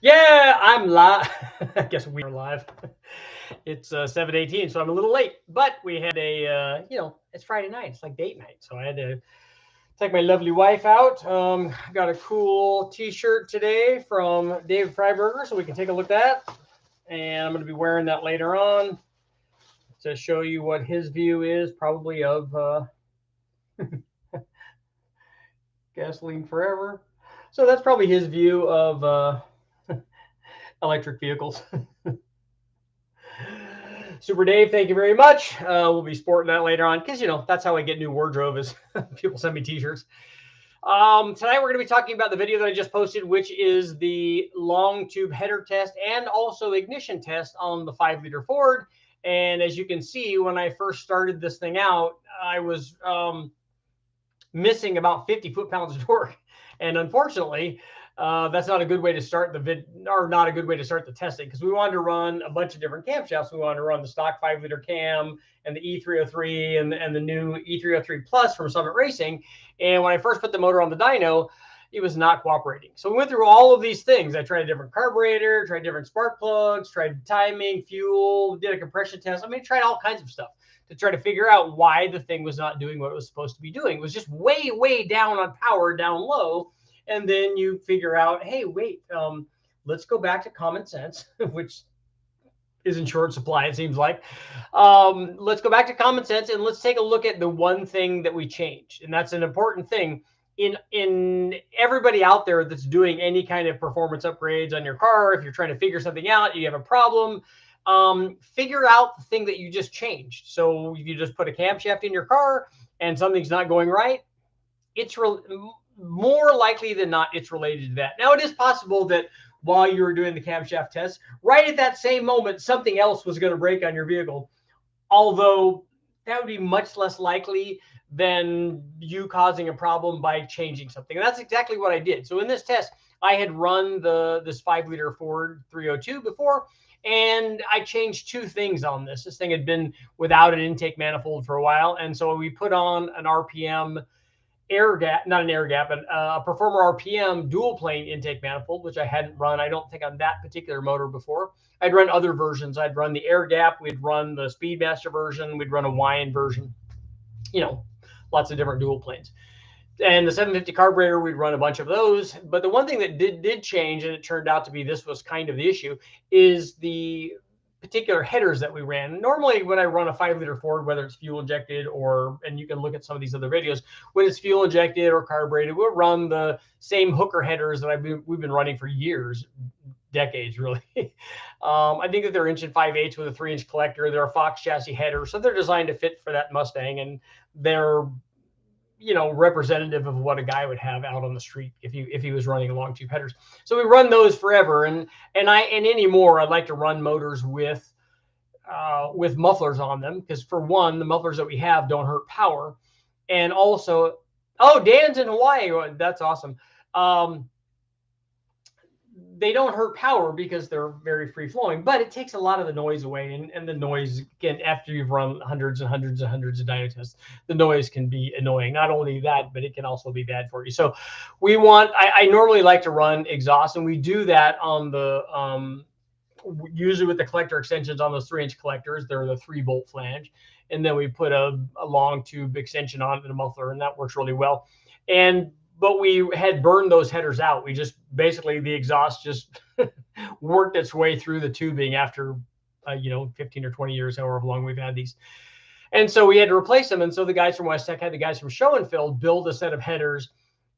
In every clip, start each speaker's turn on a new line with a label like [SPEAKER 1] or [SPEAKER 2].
[SPEAKER 1] Yeah, I'm live. I guess we are live. It's 7:18, so I'm a little late. But we had it's Friday night. It's like date night, so I had to take my lovely wife out. Got a cool T-shirt today from David Freiberger, so we can take a look at that. And I'm going to be wearing that later on to show you what his view is, probably of gasoline forever. So that's probably his view of electric vehicles. Super Dave, thank you very much. We'll be sporting that later on because, that's how I get new wardrobe is people send me T-shirts. Tonight we're going to be talking about the video that I just posted, which is the long tube header test and also ignition test on the 5-liter Ford. And as you can see, when I first started this thing out, I was missing about 50 foot-pounds of torque. And unfortunately, that's not a good way to start not a good way to start the testing, because we wanted to run a bunch of different camshafts. We wanted to run the stock 5-liter cam and the E303 and the new E303 Plus from Summit Racing. And when I first put the motor on the dyno, it was not cooperating. So we went through all of these things. I tried a different carburetor, tried different spark plugs, tried timing, fuel, did a compression test. Tried all kinds of stuff to try to figure out why the thing was not doing what it was supposed to be doing. It was just way, way down on power, down low. And then you figure out, hey, wait, let's go back to common sense, which is in short supply, it seems like. Let's go back to common sense and let's take a look at the one thing that we changed. And that's an important thing in everybody out there that's doing any kind of performance upgrades on your car. If you're trying to figure something out, you have a problem, figure out the thing that you just changed. So if you just put a camshaft in your car and something's not going right, it's more likely than not, it's related to that. Now, it is possible that while you were doing the camshaft test, right at that same moment, something else was going to break on your vehicle, although that would be much less likely than you causing a problem by changing something. And that's exactly what I did. So in this test, I had run this 5-liter Ford 302 before, and I changed two things on this. This thing had been without an intake manifold for a while, and so we put on an RPM air gap, not an air gap, but a Performer RPM dual plane intake manifold, which I hadn't run, I don't think, on that particular motor before. I'd run other versions. I'd run the air gap, we'd run the Speedmaster version, we'd run a Wine version, lots of different dual planes. And the 750 carburetor, we'd run a bunch of those. But the one thing that did change, and it turned out to be this was kind of the issue, is the particular headers that we ran. Normally, when I run a 5-liter Ford, whether it's fuel injected and you can look at some of these other videos, when it's fuel injected or carbureted, we'll run the same hooker headers that we've been running for years, decades, really. I think that they're 1.5" with a 3-inch collector. They're a Fox chassis header, so they're designed to fit for that Mustang, and they're representative of what a guy would have out on the street if he was running long tube headers. So we run those forever, and anymore I'd like to run motors with mufflers on them, because for one, the mufflers that we have don't hurt power, and also, Dan's in Hawaii. That's awesome. They don't hurt power because they're very free flowing, but it takes a lot of the noise away. And the noise, again, after you've run hundreds and hundreds and hundreds of dyno tests, the noise can be annoying. Not only that, but it can also be bad for you. So I normally like to run exhaust, and we do that on the, usually with the collector extensions on those 3-inch collectors. They're the 3-bolt flange. And then we put a long tube extension on it and a muffler, and that works really well. But we had burned those headers out. We just basically, the exhaust just worked its way through the tubing after, 15 or 20 years, however long we've had these. And so we had to replace them. And so the guys from West Tech had the guys from Show and Fill build a set of headers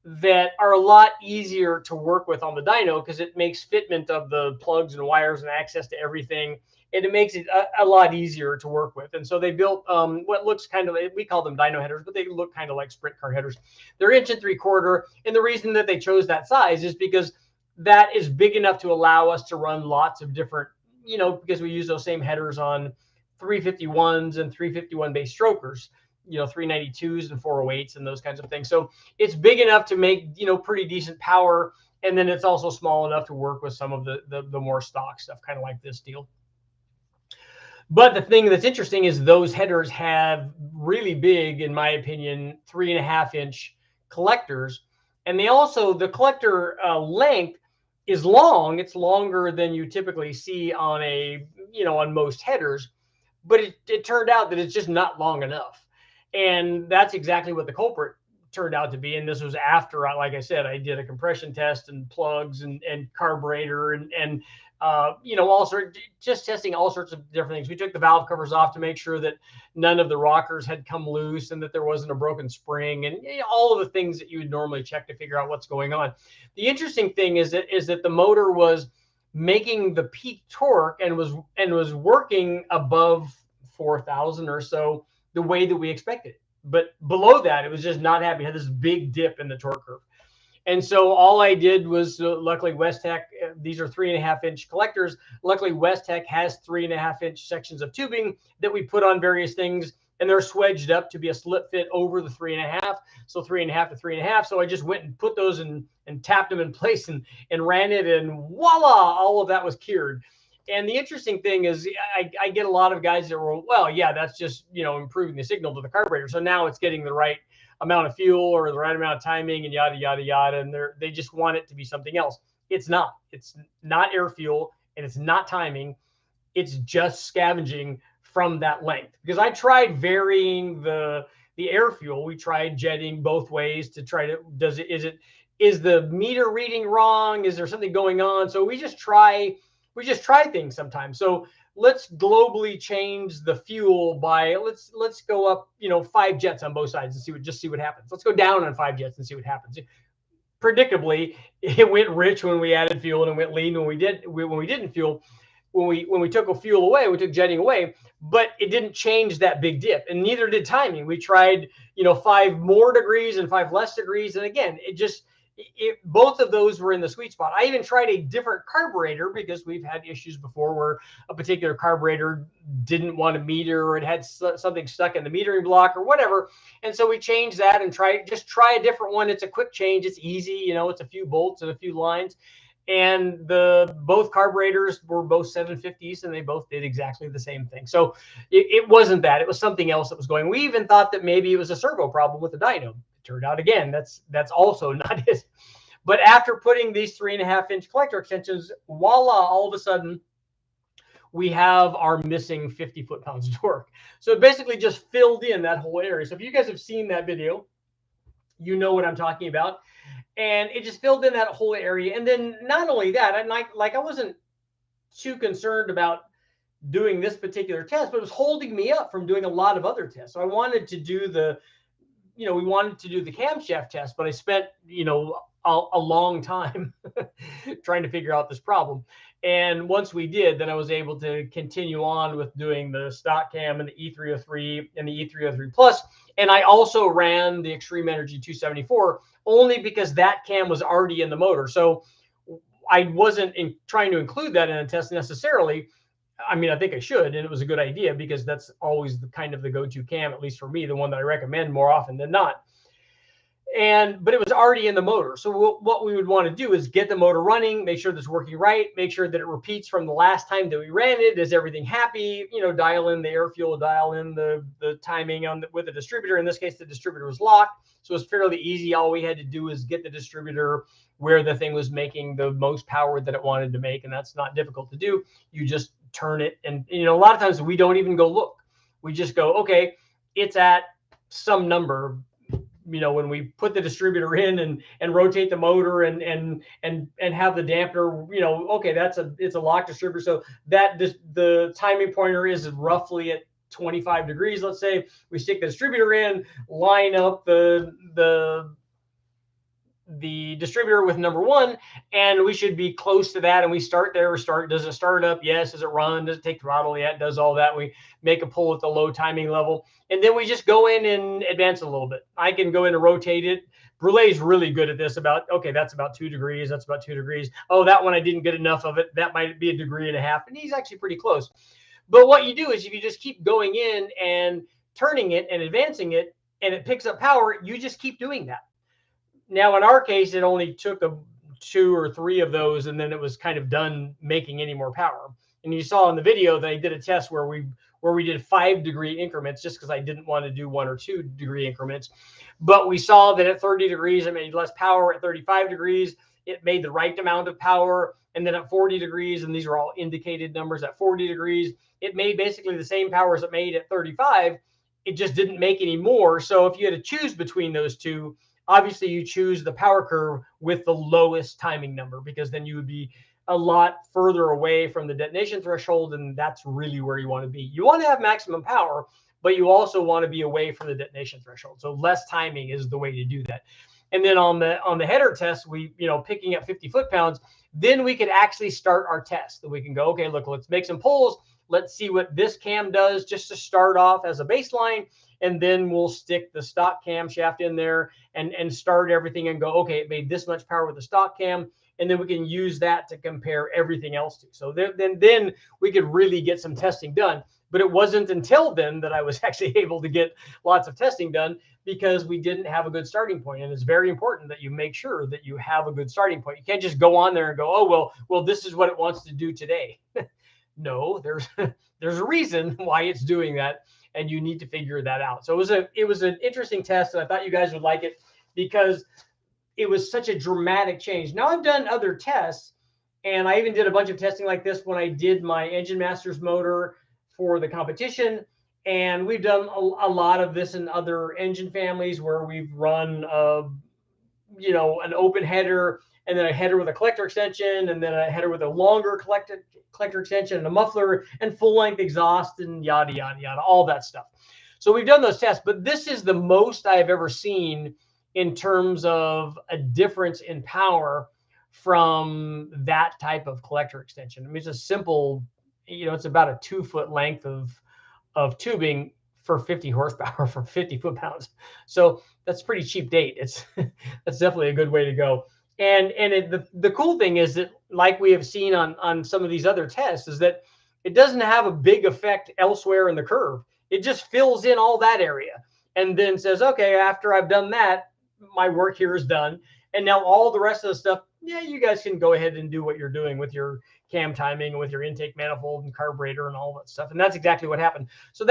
[SPEAKER 1] that are a lot easier to work with on the dyno, because it makes fitment of the plugs and wires and access to everything. And it makes it a lot easier to work with. And so they built what looks kind of, we call them dyno headers, but they look kind of like sprint car headers. They're 1.75". And the reason that they chose that size is because that is big enough to allow us to run lots of different, because we use those same headers on 351s and 351 base strokers, 392s and 408s and those kinds of things. So it's big enough to make, pretty decent power. And then it's also small enough to work with some of the more stock stuff, kind of like this deal. But the thing that's interesting is those headers have really big, in my opinion, 3.5-inch collectors. And they also, the collector length is long. It's longer than you typically see on a, on most headers, but it turned out that it's just not long enough. And that's exactly what the culprit turned out to be. And this was after, like I said, I did a compression test and plugs and carburetor and all sorts, just testing all sorts of different things. We took the valve covers off to make sure that none of the rockers had come loose and that there wasn't a broken spring, and all of the things that you would normally check to figure out what's going on. The interesting thing is that the motor was making the peak torque and was working above 4,000 or so the way that we expected. But below that, it was just not happy. It had this big dip in the torque curve. And so all I did was, luckily Westech, these are 3.5-inch collectors. Luckily Westech has 3.5-inch sections of tubing that we put on various things, and they're swedged up to be a slip fit over the 3.5. So 3.5 to 3.5. So I just went and put those in and tapped them in place and ran it, and voila, all of that was cured. And the interesting thing is I get a lot of guys that were, well, yeah, that's just, improving the signal to the carburetor. So now it's getting the right amount of fuel or the right amount of timing and yada, yada, yada. And they just want it to be something else. It's not. It's not air fuel, and it's not timing. It's just scavenging from that length. Because I tried varying the air fuel. We tried jetting both ways to try to, is the meter reading wrong? Is there something going on? So we just try things sometimes. So let's globally change the fuel by, let's go up, 5 jets on both sides and see what happens. Let's go down on 5 jets and see what happens. Predictably, it went rich when we added fuel, and it went lean when we didn't fuel. When we took a fuel away, we took jetting away, but it didn't change that big dip, and neither did timing. We tried, 5 more degrees and 5 less degrees, and again, both of those were in the sweet spot. I even tried a different carburetor because we've had issues before where a particular carburetor didn't want to meter, or it had something stuck in the metering block or whatever. And so we changed that and try a different one. It's a quick change. It's easy. It's a few bolts and a few lines. And both carburetors were both 750s, and they both did exactly the same thing. So it wasn't that. It was something else that was going. We even thought that maybe it was a servo problem with the dyno. Turned out, again, that's also not it. But after putting these 3.5-inch collector extensions, voila, all of a sudden we have our missing 50 foot-pounds of torque. So it basically just filled in that whole area. So if you guys have seen that video, you know what I'm talking about. And it just filled in that whole area. And then not only that, I wasn't too concerned about doing this particular test, but it was holding me up from doing a lot of other tests. So I wanted to do we wanted to do the camshaft test, but I spent, a long time trying to figure out this problem. And once we did, then I was able to continue on with doing the stock cam and the E303 and the E303 Plus. And I also ran the Extreme Energy 274 only because that cam was already in the motor. So I wasn't trying to include that in a test necessarily. I mean, I think I should, and it was a good idea because that's always the kind of the go-to cam, at least for me, the one that I recommend more often than not. But it was already in the motor. So what we would want to do is get the motor running, make sure that's working right, make sure that it repeats from the last time that we ran it. Is everything happy? Dial in the air fuel, dial in the timing with the distributor. In this case, the distributor was locked. So it's fairly easy. All we had to do is get the distributor where the thing was making the most power that it wanted to make. And that's not difficult to do. You just turn it. And, a lot of times we don't even go look. We just go, okay, it's at some number. When we put the distributor in and rotate the motor and have the dampener, okay, it's a lock distributor. So that the timing pointer is roughly at 25 degrees. Let's say we stick the distributor in, line up the distributor with number 1, and we should be close to that. And we start there. Does it start up? Yes. Does it run? Does it take throttle? Yeah, it does all that. We make a pull at the low timing level, and then we just go in and advance it a little bit. I can go in and rotate it. Brulet's really good at this. Okay, that's about 2 degrees. That's about 2 degrees. Oh, that one I didn't get enough of it. That might be 1.5 degrees, and he's actually pretty close. But what you do is if you just keep going in and turning it and advancing it, and it picks up power, you just keep doing that. Now, in our case, it only took 2 or 3 of those, and then it was kind of done making any more power. And you saw in the video that I did a test where we did 5-degree increments, just because I didn't want to do 1 or 2-degree increments. But we saw that at 30 degrees, it made less power. At 35 degrees, it made the right amount of power. And then at 40 degrees, and these are all indicated numbers, at 40 degrees, it made basically the same power as it made at 35. It just didn't make any more. So if you had to choose between those two, obviously you choose the power curve with the lowest timing number, because then you would be a lot further away from the detonation threshold, and that's really where you want to be. You want to have maximum power, but you also want to be away from the detonation threshold. So less timing is the way to do that. And then on the header test, we, picking up 50 foot-pounds, then we could actually start our test. And we can go, okay, look, let's make some pulls. Let's see what this cam does just to start off as a baseline. And then we'll stick the stock camshaft in there and start everything and go, okay, it made this much power with the stock cam. And then we can use that to compare everything else to. So then we could really get some testing done. But it wasn't until then that I was actually able to get lots of testing done, because we didn't have a good starting point. And it's very important that you make sure that you have a good starting point. You can't just go on there and go, oh, well, this is what it wants to do today. No, there's a reason why it's doing that, and you need to figure that out. So it was an interesting test, and I thought you guys would like it, because it was such a dramatic change. Now, I've done other tests, and I even did a bunch of testing like this when I did my Engine Masters motor for the competition. And we've done a lot of this in other engine families where we've run, an open header, and then a header with a collector extension, and then a header with a longer collector extension and a muffler and full-length exhaust and yada, yada, yada, all that stuff. So we've done those tests, but this is the most I've ever seen in terms of a difference in power from that type of collector extension. I mean, it's a simple, it's about a 2-foot length of tubing for 50 horsepower for 50 foot-pounds. So that's pretty cheap date. That's definitely a good way to go. And the cool thing is that, like we have seen on some of these other tests, is that it doesn't have a big effect elsewhere in the curve. It just fills in all that area and then says, okay, after I've done that, my work here is done. And now all the rest of the stuff, yeah, you guys can go ahead and do what you're doing with your cam timing and with your intake manifold and carburetor and all that stuff. And that's exactly what happened. So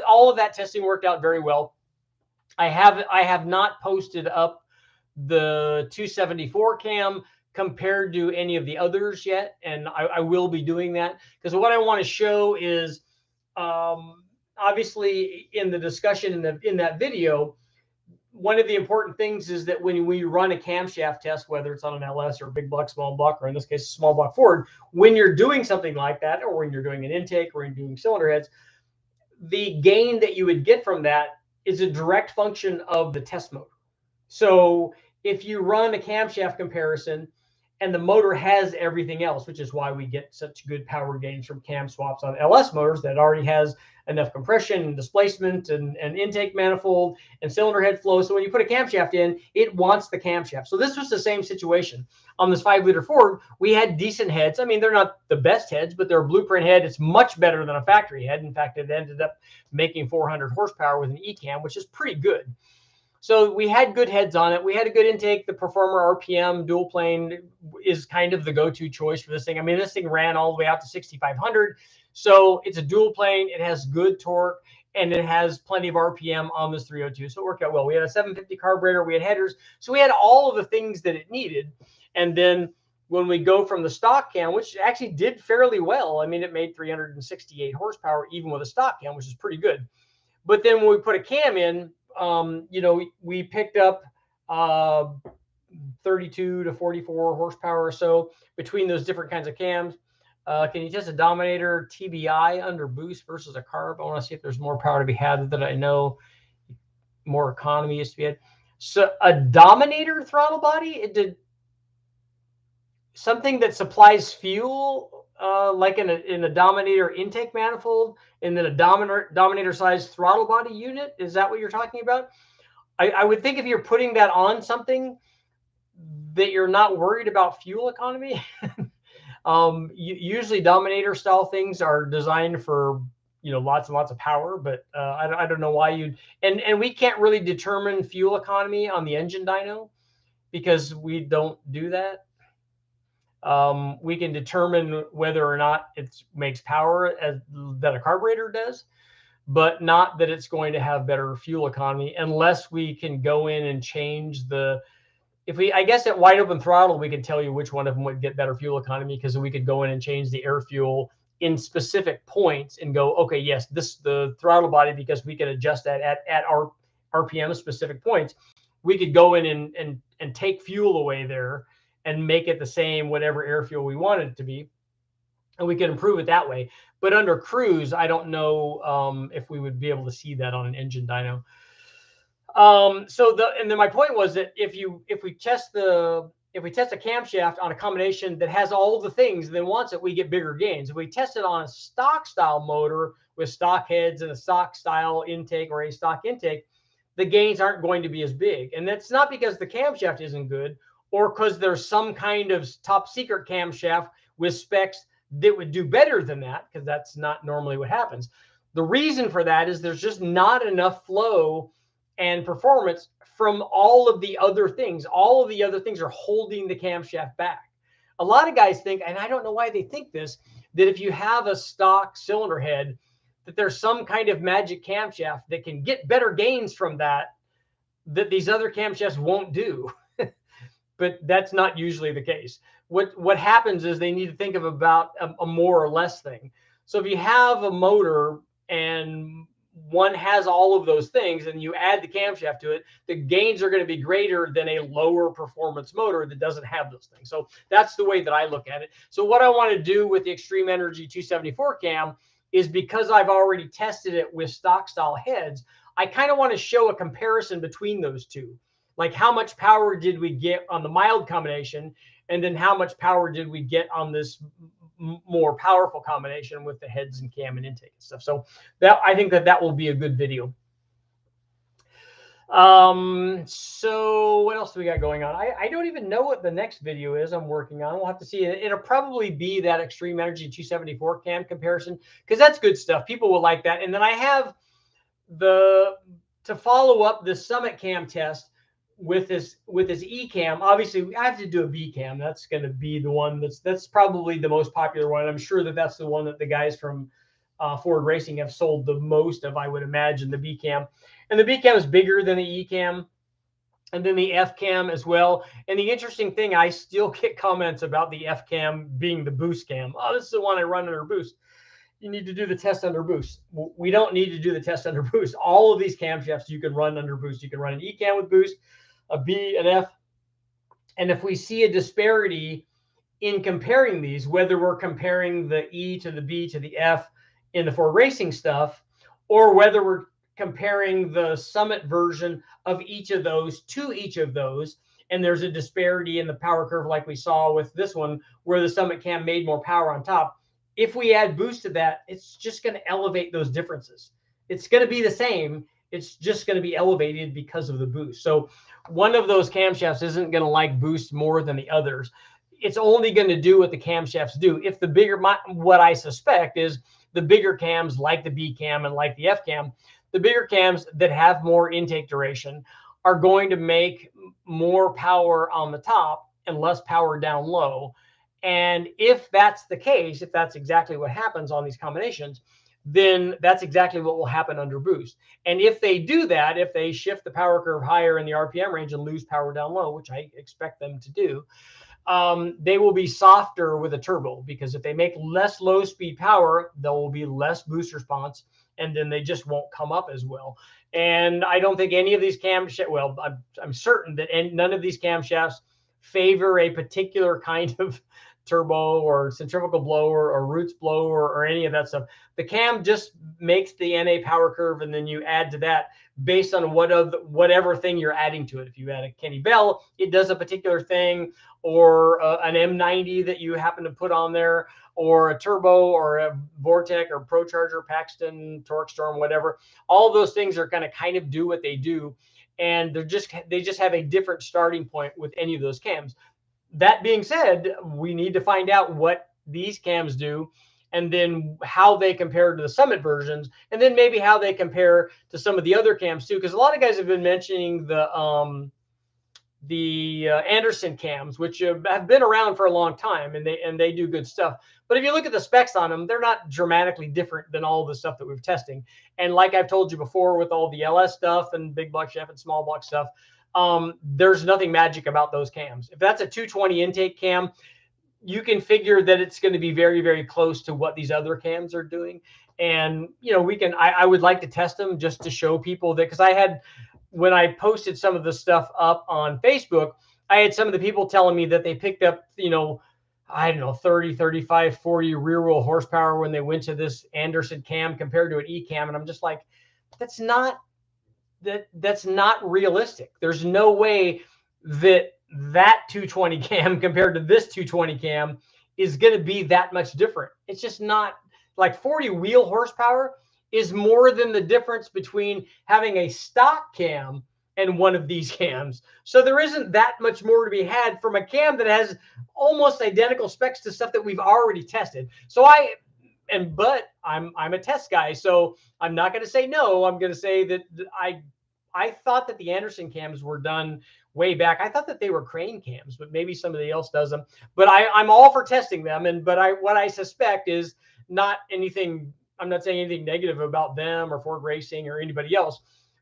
[SPEAKER 1] all of that testing worked out very well. I have not posted up the 274 cam compared to any of the others yet, and I will be doing that, because what I want to show is, obviously in the discussion in that video, one of the important things is that when we run a camshaft test, whether it's on an LS or a big block, small block, or in this case, a small block Ford, when you're doing something like that, or when you're doing an intake, or you're doing cylinder heads, the gain that you would get from that is a direct function of the test motor. So if you run a camshaft comparison and the motor has everything else, which is why we get such good power gains from cam swaps on LS motors that already has enough compression and displacement and intake manifold and cylinder head flow. So when you put a camshaft in, it wants the camshaft. So this was the same situation. On this 5-liter Ford, we had decent heads. I mean, they're not the best heads, but they're a blueprint head. It's much better than a factory head. In fact, it ended up making 400 horsepower with an E-cam, which is pretty good. So we had good heads on it. We had a good intake. The Performer RPM dual plane is kind of the go-to choice for this thing. I mean, this thing ran all the way out to 6,500. So it's a dual plane. It has good torque, and it has plenty of RPM on this 302. So it worked out well. We had a 750 carburetor. We had headers. So we had all of the things that it needed. And then when we go from the stock cam, which actually did fairly well, I mean, it made 368 horsepower even with a stock cam, which is pretty good. But then when we put a cam in, we picked up 32 to 44 horsepower or so between those different kinds of cams. Can you test a Dominator TBI under boost versus a carb? I want to see if there's more power to be had that I know more economy is to be had. So a Dominator throttle body, it did something that supplies fuel, like in a Dominator intake manifold, and then a Dominator size throttle body unit. Is that what you're talking about? I would think if you're putting that on something that you're not worried about fuel economy. Usually Dominator style things are designed for, lots and lots of power, but I don't know why you'd, and we can't really determine fuel economy on the engine dyno because we don't do that. We can determine whether or not it makes power that a carburetor does, but not that it's going to have better fuel economy unless we can go in and change the, I guess at wide open throttle, we can tell you which one of them would get better fuel economy, because we could go in and change the air fuel in specific points and go, okay, yes, the throttle body, because we can adjust that at our RPM specific points. We could go in and take fuel away there and make it the same, whatever air fuel we wanted it to be. And we could improve it that way. But under cruise, I don't know if we would be able to see that on an engine dyno. And then my point was that if we test a camshaft on a combination that has all the things, then once we get bigger gains. If we test it on a stock style motor with stock heads and a stock style intake or a stock intake, the gains aren't going to be as big. And that's not because the camshaft isn't good, or because there's some kind of top secret camshaft with specs that would do better than that, because that's not normally what happens. The reason for that is there's just not enough flow and performance from all of the other things. All of the other things are holding the camshaft back. A lot of guys think, and I don't know why they think this, that if you have a stock cylinder head, that there's some kind of magic camshaft that can get better gains from that these other camshafts won't do. But that's not usually the case. What happens is they need to think of about a more or less thing. So if you have a motor and one has all of those things and you add the camshaft to it, the gains are going to be greater than a lower performance motor that doesn't have those things. So that's the way that I look at it. So what I want to do with the Extreme Energy 274 cam is, because I've already tested it with stock style heads, I kind of want to show a comparison between those two. Like, how much power did we get on the mild combination? And then how much power did we get on this more powerful combination with the heads and cam and intake and stuff? So that, I think that will be a good video. So what else do we got going on? I don't even know what the next video is I'm working on. We'll have to see. It'll probably be that Extreme Energy 274 cam comparison, because that's good stuff. People will like that. And then I have to follow up the Summit cam test with this E-cam. Obviously I have to do a B-cam. That's going to be the one that's probably the most popular one. I'm sure that that's the one that the guys from Ford Racing have sold the most of, I would imagine, the B-cam. And the B-cam is bigger than the E-cam, and then the F-cam as well. And the interesting thing, I still get comments about the F-cam being the boost cam. Oh, this is the one I run under boost. You need to do the test under boost. We don't need to do the test under boost. All of these camshafts you can run under boost. You can run an E-cam with boost, a B, an F. And if we see a disparity in comparing these, whether we're comparing the E to the B to the F in the Ford Racing stuff, or whether we're comparing the Summit version of each of those to each of those, and there's a disparity in the power curve like we saw with this one, where the Summit cam made more power on top, if we add boost to that, it's just going to elevate those differences. It's going to be the same. It's just going to be elevated because of the boost. So one of those camshafts isn't going to like boost more than the others. It's only going to do what the camshafts do. If the bigger, what I suspect is the bigger cams like the B cam and like the F cam, the bigger cams that have more intake duration are going to make more power on the top and less power down low. And if that's the case, if that's exactly what happens on these combinations, then that's exactly what will happen under boost. And if they do that, if they shift the power curve higher in the RPM range and lose power down low, which I expect them to do, they will be softer with a turbo, because if they make less low speed power, there will be less boost response, and then they just won't come up as well. And I don't think any of these camshafts, well, I'm certain that none of these camshafts favor a particular kind of turbo or centrifugal blower or roots blower or any of that stuff. The cam just makes the NA power curve, and then you add to that based on whatever thing you're adding to it. If you add a Kenny Bell, it does a particular thing, or an M90 that you happen to put on there, or a turbo, or a Vortec or ProCharger, Paxton, Torque Storm, whatever. All of those things are going to kind of do what they do, and they just have a different starting point with any of those cams. That being said, we need to find out what these cams do, and then how they compare to the Summit versions, and then maybe how they compare to some of the other cams too. Because a lot of guys have been mentioning the the Anderson cams, which have been around for a long time, and they do good stuff. But if you look at the specs on them, they're not dramatically different than all the stuff that we've testing. And like I've told you before, with all the LS stuff and big block chef and small block stuff, there's nothing magic about those cams. If that's a 220 intake cam, you can figure that it's going to be very, very close to what these other cams are doing. And, you know, I would like to test them just to show people that, because when I posted some of the stuff up on Facebook, I had some of the people telling me that they picked up, you know, I don't know, 30, 35, 40 rear wheel horsepower when they went to this Anderson cam compared to an E cam. And I'm just like, that's not realistic. There's no way that 220 cam compared to this 220 cam is going to be that much different. It's just not. Like 40 wheel horsepower is more than the difference between having a stock cam and one of these cams. So there isn't that much more to be had from a cam that has almost identical specs to stuff that we've already tested. So but I'm a test guy, so I'm not going to say no. I'm going to say that I thought that the Anderson cams were done way back. I thought that they were crane cams, but maybe somebody else does them. But I'm all for testing them. What I suspect is not anything. I'm not saying anything negative about them or Ford Racing or anybody else.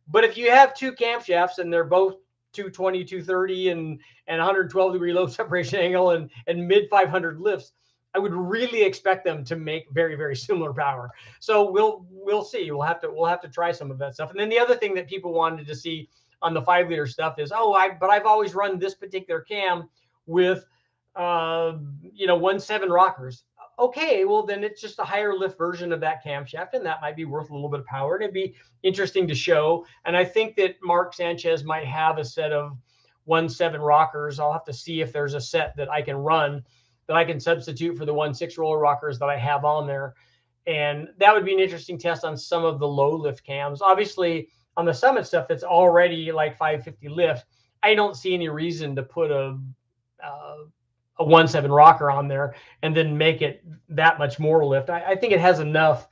[SPEAKER 1] But if you have two camshafts and they're both 220, 230 and 112-degree low separation angle and mid 500 lifts, I would really expect them to make very, very similar power. So we'll see. We'll have to try some of that stuff. And then the other thing that people wanted to see on the 5-liter stuff is, but I've always run this particular cam with 1.7 rockers. Okay, well then it's just a higher lift version of that camshaft, and that might be worth a little bit of power. And it'd be interesting to show. And I think that Mark Sanchez might have a set of 1.7 rockers. I'll have to see if there's a set that I can run that I can substitute for the 1.6 roller rockers that I have on there. And that would be an interesting test on some of the low lift cams. Obviously, on the Summit stuff that's already like 550 lift, I don't see any reason to put a 1.7 rocker on there and then make it that much more lift. I think it has enough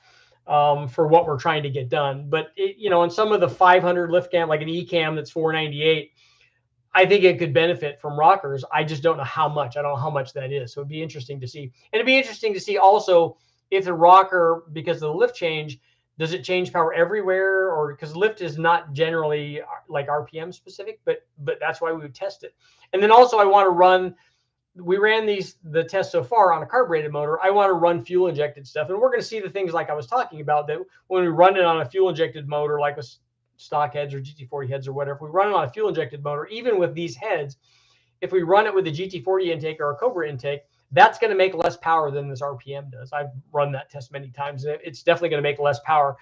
[SPEAKER 1] for what we're trying to get done. But in some of the 500 lift cam, like an E cam that's 498, I think it could benefit from rockers. I just don't know how much. I don't know how much that is. So it'd be interesting to see. And it'd be interesting to see also if the rocker, because of the lift change, does it change power everywhere? Or because lift is not generally like RPM specific, but that's why we would test it. And then also I want to run, we ran the test so far on a carbureted motor. I want to run fuel injected stuff. And we're going to see the things like I was talking about, that when we run it on a fuel injected motor, like a stock heads or GT40 heads or whatever, if we run it on a fuel injected motor, even with these heads, if we run it with a GT40 intake or a Cobra intake, that's going to make less power than this RPM does. I've run that test many times. It's definitely going to make less power.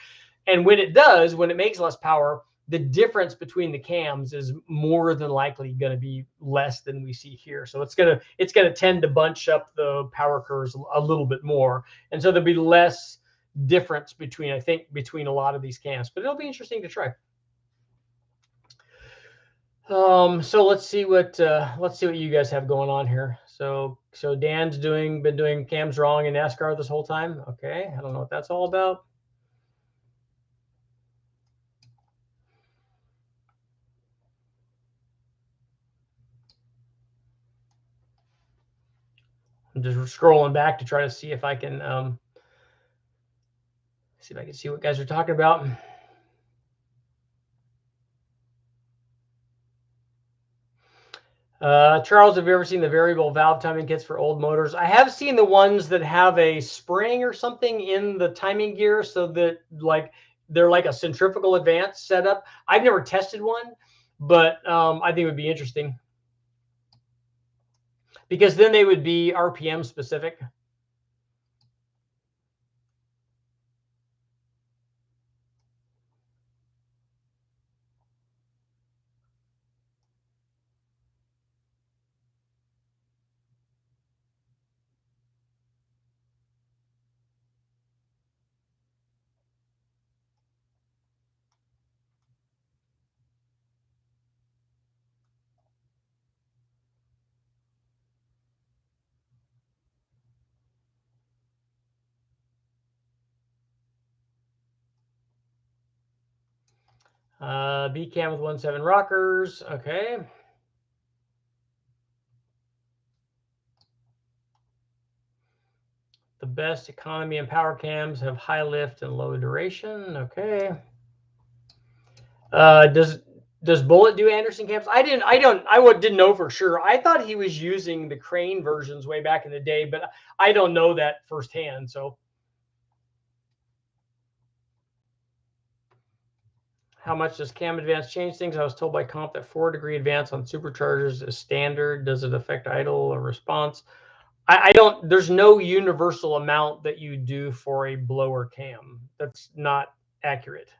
[SPEAKER 1] And when it makes less power, the difference between the cams is more than likely going to be less than we see here. So it's going to tend to bunch up the power curves a little bit more. And so there'll be less difference between a lot of these cams, but it'll be interesting to try. So let's see what you guys have going on here. So Dan's been doing cams wrong in NASCAR this whole time. Okay, I don't know what that's all about. I'm just scrolling back to try to see if I can see what guys are talking about. Charles, have you ever seen the variable valve timing kits for old motors? I have seen the ones that have a spring or something in the timing gear, so that they're like a centrifugal advance setup. I've never tested one, but I think it would be interesting, because then they would be RPM specific. B cam with 1.7 rockers. Okay. The best economy and power cams have high lift and low duration. Okay. Does Bullet do Anderson cams? I didn't know for sure. I thought he was using the Crane versions way back in the day, but I don't know that firsthand. So, how much does cam advance change things? I was told by comp that 4-degree advance on superchargers is standard. Does it affect idle or response? I don't. There's no universal amount that you do for a blower cam. That's not accurate.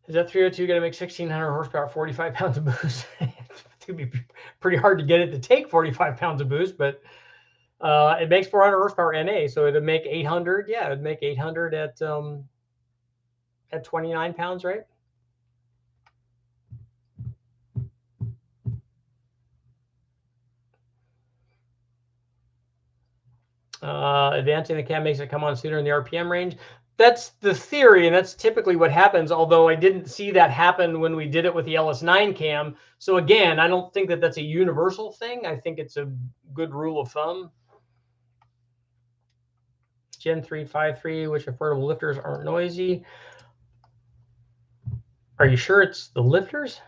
[SPEAKER 1] Is that 302 going to make 1,600 horsepower, 45 pounds of boost? It's going to be pretty hard to get it to take 45 pounds of boost, but it makes 400 horsepower NA, so it'd make 800. Yeah, it'd make 800 at 29 pounds, right? Advancing the cam makes it come on sooner in the RPM range. That's the theory, and that's typically what happens, although I didn't see that happen when we did it with the LS9 cam. So again, I don't think that that's a universal thing. I think it's a good rule of thumb. Gen 353, which affordable lifters aren't noisy. Are you sure it's the lifters?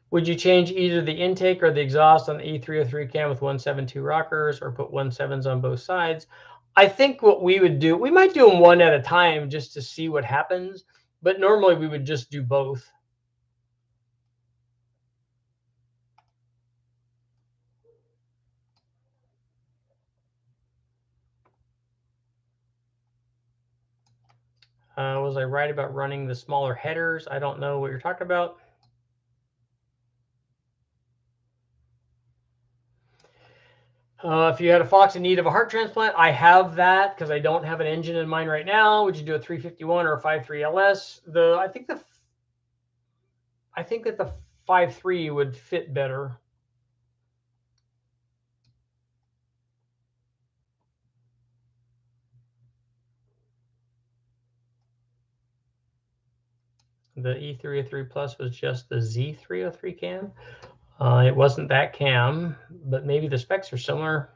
[SPEAKER 1] Would you change either the intake or the exhaust on the E303 cam with 172 rockers, or put 17s on both sides? I think what we would do, we might do them one at a time just to see what happens, but normally we would just do both. Was I right about running the smaller headers? I don't know what you're talking about. If you had a Fox in need of a heart transplant, I have that because I don't have an engine in mind right now. Would you do a 351 or a 53 LS? I think that the 53 would fit better. The E303 Plus was just the Z303 cam. It wasn't that cam, but maybe the specs are similar.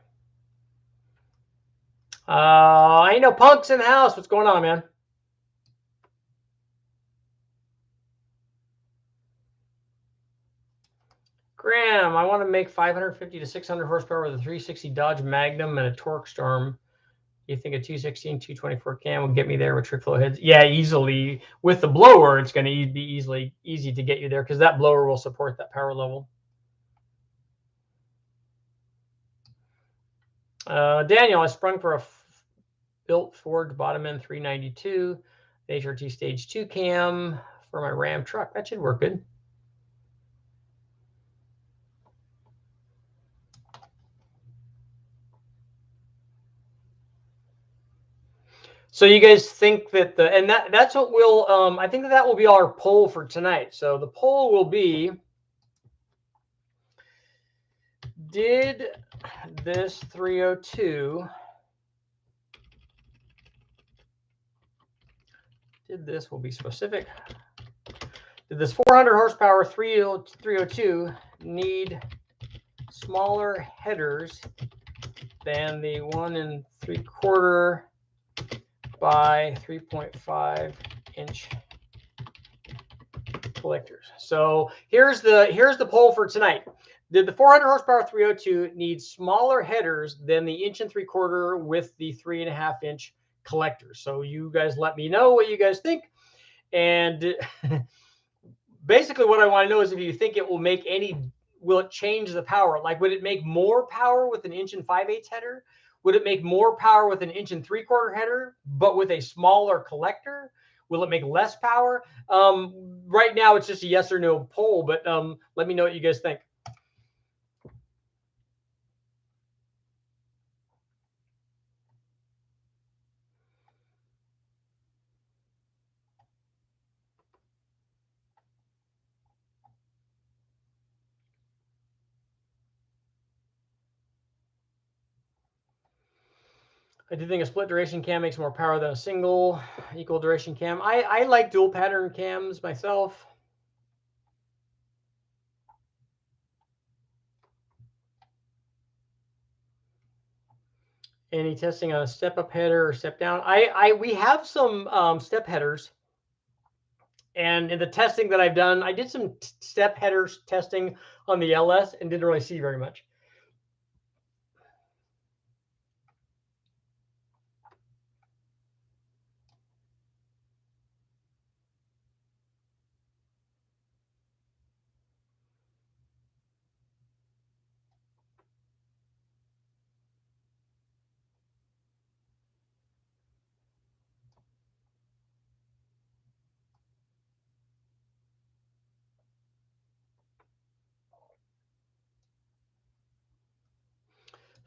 [SPEAKER 1] I know Punk's in the house. What's going on, man? Graham, I want to make 550 to 600 horsepower with a 360 Dodge Magnum and a Torque Storm. You think a 216, 224 cam will get me there with trick flow heads? Yeah, easily. With the blower, it's going to be easy to get you there because that blower will support that power level. Daniel, I sprung for a built Ford bottom end 392 HRT stage 2 cam for my Ram truck. That should work good. So you guys think that that's what we'll I think that will be our poll for tonight. So the poll will be, did this 302 will be specific. Did this 400 horsepower 302 need smaller headers than the 1 3/4 by 3.5 inch collectors? So here's the poll for tonight. Did the 400 horsepower 302 need smaller headers than the 1 3/4 with the 3.5 inch collectors? So you guys let me know what you guys think. And basically what I want to know is if you think it will it change the power? Like, would it make more power with an 1 5/8 header? Would it make more power with an 1 3/4 header, but with a smaller collector? Will it make less power? Right now, it's just a yes or no poll, but let me know what you guys think. I do think a split duration cam makes more power than a single equal duration cam. I like dual pattern cams myself. Any testing on a step up header or step down? We have some step headers, and in the testing that I've done, I did some step headers testing on the LS and didn't really see very much.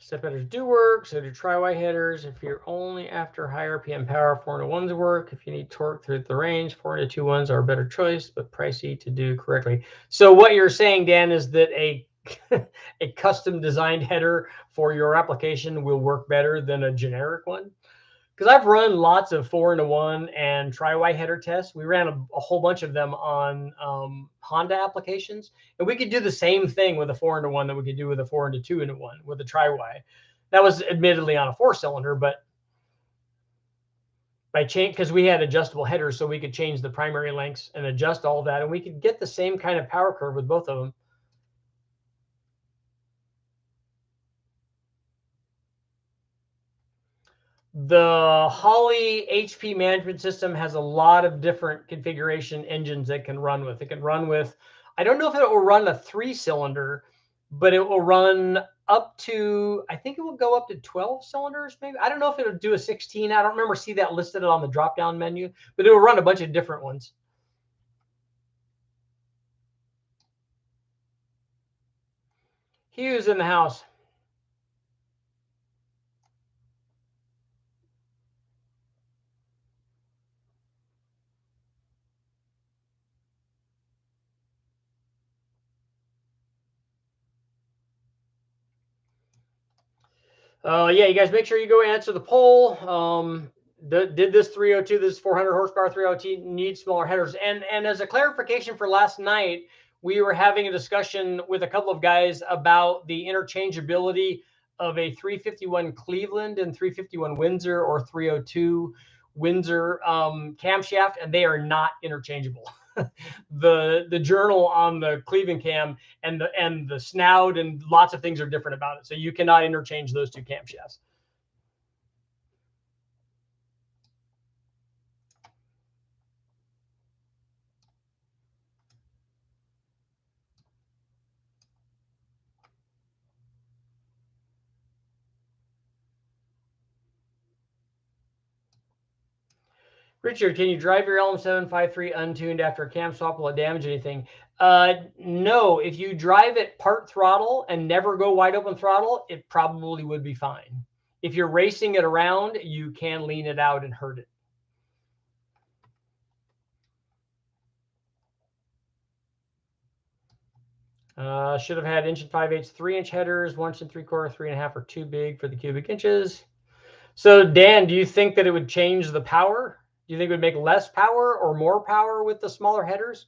[SPEAKER 1] Step headers do work, so do tri-Y headers. If you're only after high RPM power, 4-1s work. If you need torque through the range, 4-2-1s are a better choice, but pricey to do correctly. So what you're saying, Dan, is that a a custom designed header for your application will work better than a generic one? Because I've run lots of 4-1 and tri-Y header tests. We ran a whole bunch of them on Honda applications, and we could do the same thing with a 4-1 that we could do with a 4-2-1 with a tri-Y. That was admittedly on a 4-cylinder, but by change, because we had adjustable headers, so we could change the primary lengths and adjust all of that, and we could get the same kind of power curve with both of them. The Holley HP management system has a lot of different configuration engines it can run with. It can run with, I don't know if it will run a 3-cylinder, but it will run up to, I think it will go up to 12 cylinders, maybe. I don't know if it'll do a 16. I don't remember see that listed on the drop-down menu, but it will run a bunch of different ones. Hugh's in the house. Yeah, you guys make sure you go answer the poll. Did this 302, this 400 horsepower 302 need smaller headers? And as a clarification for last night, we were having a discussion with a couple of guys about the interchangeability of a 351 Cleveland and 351 Windsor or 302 Windsor camshaft, and they are not interchangeable. The journal on the Cleveland cam and the snout and lots of things are different about it. So you cannot interchange those two camshafts. Richard, can you drive your LM753 untuned after a cam swap? Will it damage anything? No. If you drive it part throttle and never go wide open throttle, it probably would be fine. If you're racing it around, you can lean it out and hurt it. Should have had 1 5/8, 3-inch headers. 1 3/4, 3.5 are too big for the cubic inches. So Dan, do you think that it would change the power? Do you think it would make less power or more power with the smaller headers?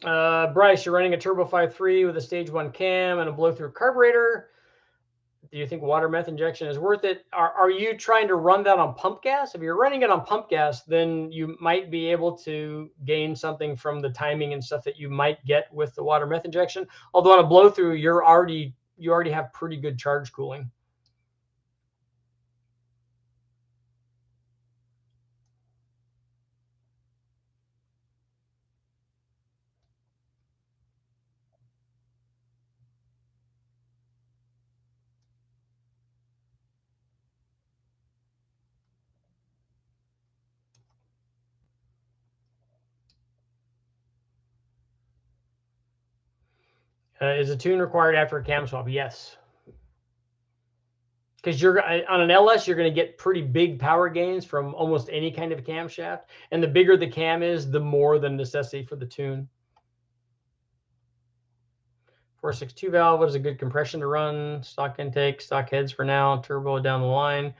[SPEAKER 1] Bryce, you're running a Turbo 5.3 with a stage 1 cam and a blow-through carburetor. Do you think water meth injection is worth it? Are you trying to run that on pump gas? If you're running it on pump gas, then you might be able to gain something from the timing and stuff that you might get with the water meth injection. Although on a blow-through, you already have pretty good charge cooling. Is a tune required after a cam swap? Yes. because you're on an LS, you're going to get pretty big power gains from almost any kind of camshaft. And the bigger the cam is, the more the necessity for the tune. 462 valve, what is a good compression to run? Stock intake, stock heads for now, turbo down the line.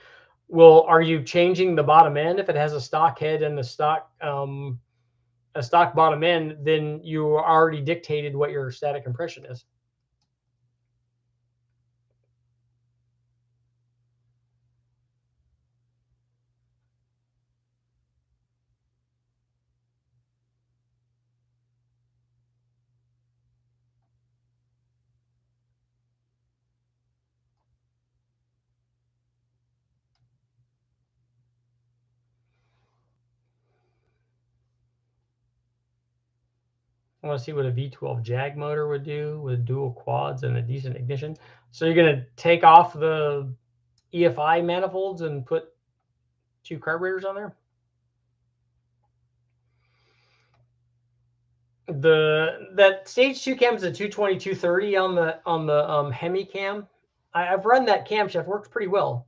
[SPEAKER 1] Well, are you changing the bottom end? If it has a stock head and a stock bottom end, then you already dictated what your static compression is. I want to see what a V12 Jag motor would do with dual quads and a decent ignition. So you're going to take off the EFI manifolds and put 2 carburetors on there. That stage 2 cam is a 220 230 on the Hemi cam. I've run that camshaft, works pretty well.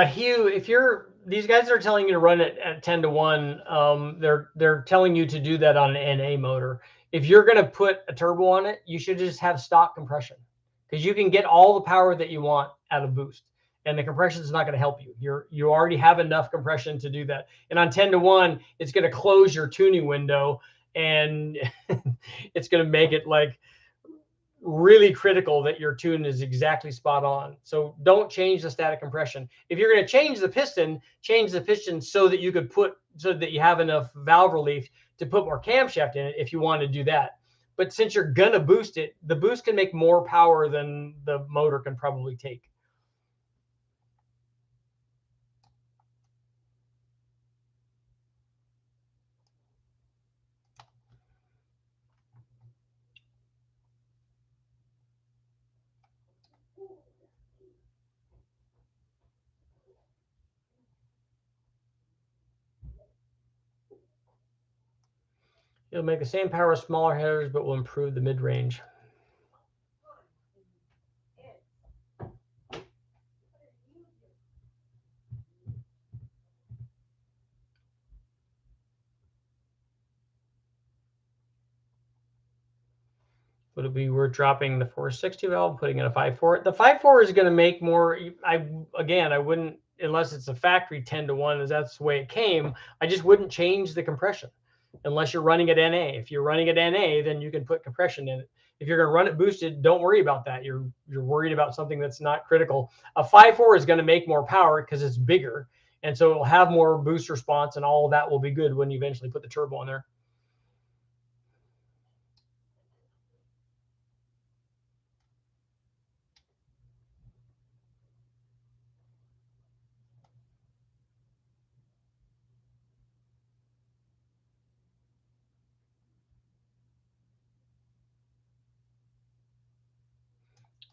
[SPEAKER 1] Hugh, if these guys are telling you to run it at 10 to 1, they're telling you to do that on an NA motor. If you're going to put a turbo on it, you should just have stock compression, because you can get all the power that you want out of boost, and the compression is not going to help you. You already have enough compression to do that. And on 10 to 1, it's going to close your tuning window, and it's going to make it like really critical that your tune is exactly spot on. So don't change the static compression. If you're going to change the piston so that you have enough valve relief to put more camshaft in it if you want to do that. But since you're going to boost it, the boost can make more power than the motor can probably take. It'll make the same power, smaller headers, but will improve the mid-range. Would it be worth dropping the 460 valve, putting in a 5.4? The 5.4 is going to make more. I wouldn't, unless it's a factory 10 to 1, as that's the way it came. I just wouldn't change the compression unless you're running at NA. If you're running at NA, then you can put compression in it. If you're going to run it boosted, don't worry about that. You're worried about something that's not critical. A 5.4 is going to make more power because it's bigger, and so it'll have more boost response, and all of that will be good when you eventually put the turbo in there.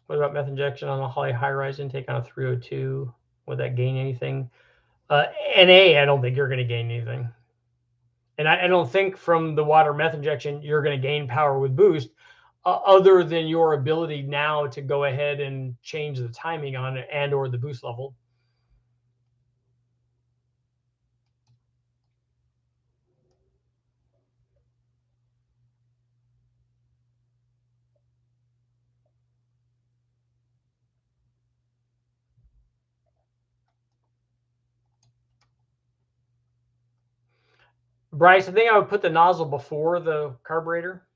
[SPEAKER 1] What about meth injection on a high-rise intake on a 302? Would that gain anything? NA, I don't think you're going to gain anything. And I don't think from the water meth injection, you're going to gain power with boost, other than your ability now to go ahead and change the timing on it and or the boost level. Bryce, I think I would put the nozzle before the carburetor.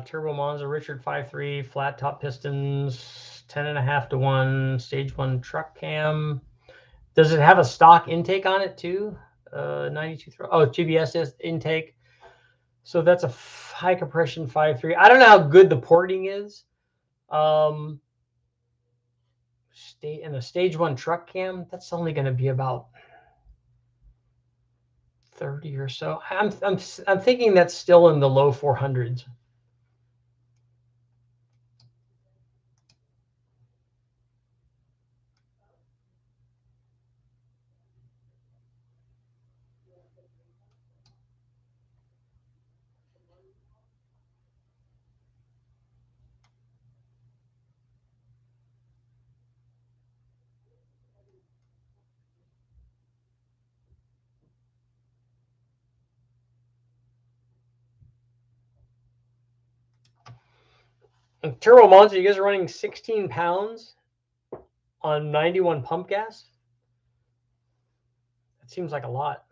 [SPEAKER 1] Turbo Monza, Richard 5.3, flat top pistons, 10.5 to 1, stage 1 truck cam. Does it have a stock intake on it too? 92 throw. Oh, GBS intake. So that's a high compression 5.3. I don't know how good the porting is. In a stage 1 truck cam, that's only going to be about 30 or so. I'm thinking that's still in the low 400s. Turbo Monster, you guys are running 16 pounds on 91 pump gas? That seems like a lot.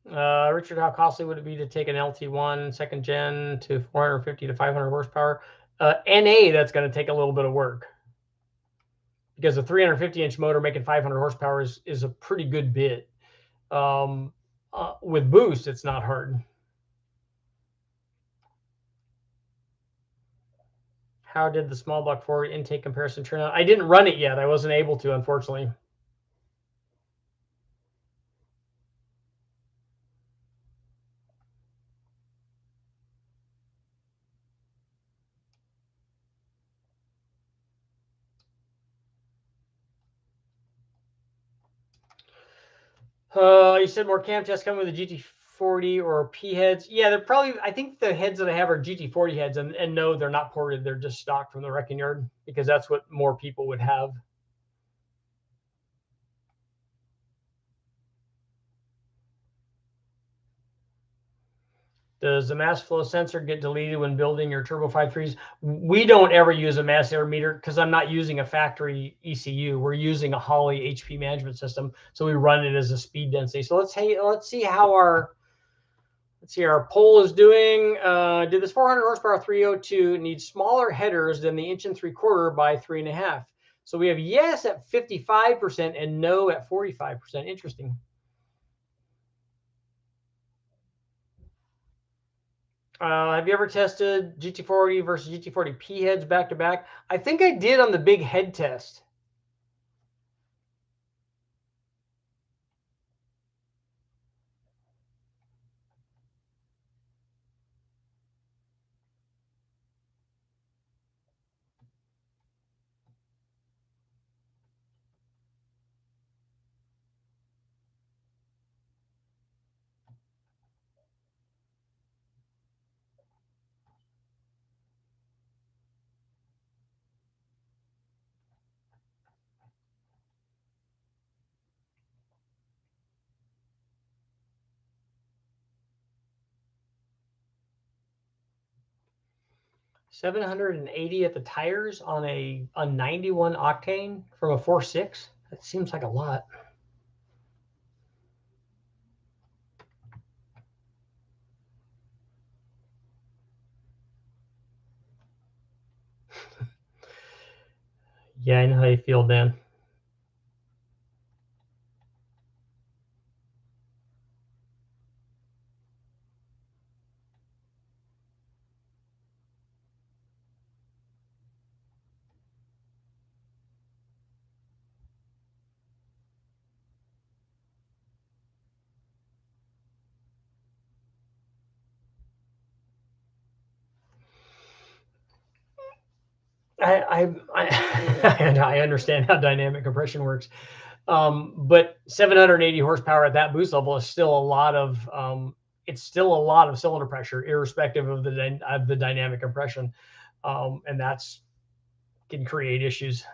[SPEAKER 1] Richard, how costly would it be to take an LT1 second gen to 450 to 500 horsepower? NA, that's going to take a little bit of work, because a 350-inch motor making 500 horsepower is a pretty good bit. With boost, it's not hard. How did the small block forward intake comparison turn out? I didn't run it yet. I wasn't able to, unfortunately. You said more camshafts coming with the GT40 or P heads. Yeah, they're probably, I think the heads that I have are GT40 heads, and no, they're not ported. They're just stock from the wrecking yard, because that's what more people would have. Does the mass flow sensor get deleted when building your Turbo 5.3s? We don't ever use a mass air meter, because I'm not using a factory ECU. We're using a Holley HP management system, so we run it as a speed density. So let's see how our poll is doing. Did this 400 horsepower 302 need smaller headers than the 1 3/4 by 3.5? So we have yes at 55% and no at 45%. Interesting. Have you ever tested GT40 versus GT40P heads back to back? I think I did on the big head test. $780 at the tires on a 91 octane from a 4.6. That seems like a lot. Yeah, I know how you feel, Dan. I understand how dynamic compression works, but 780 horsepower at that boost level is still a lot of it's still a lot of cylinder pressure, irrespective of the dynamic compression, and that's can create issues.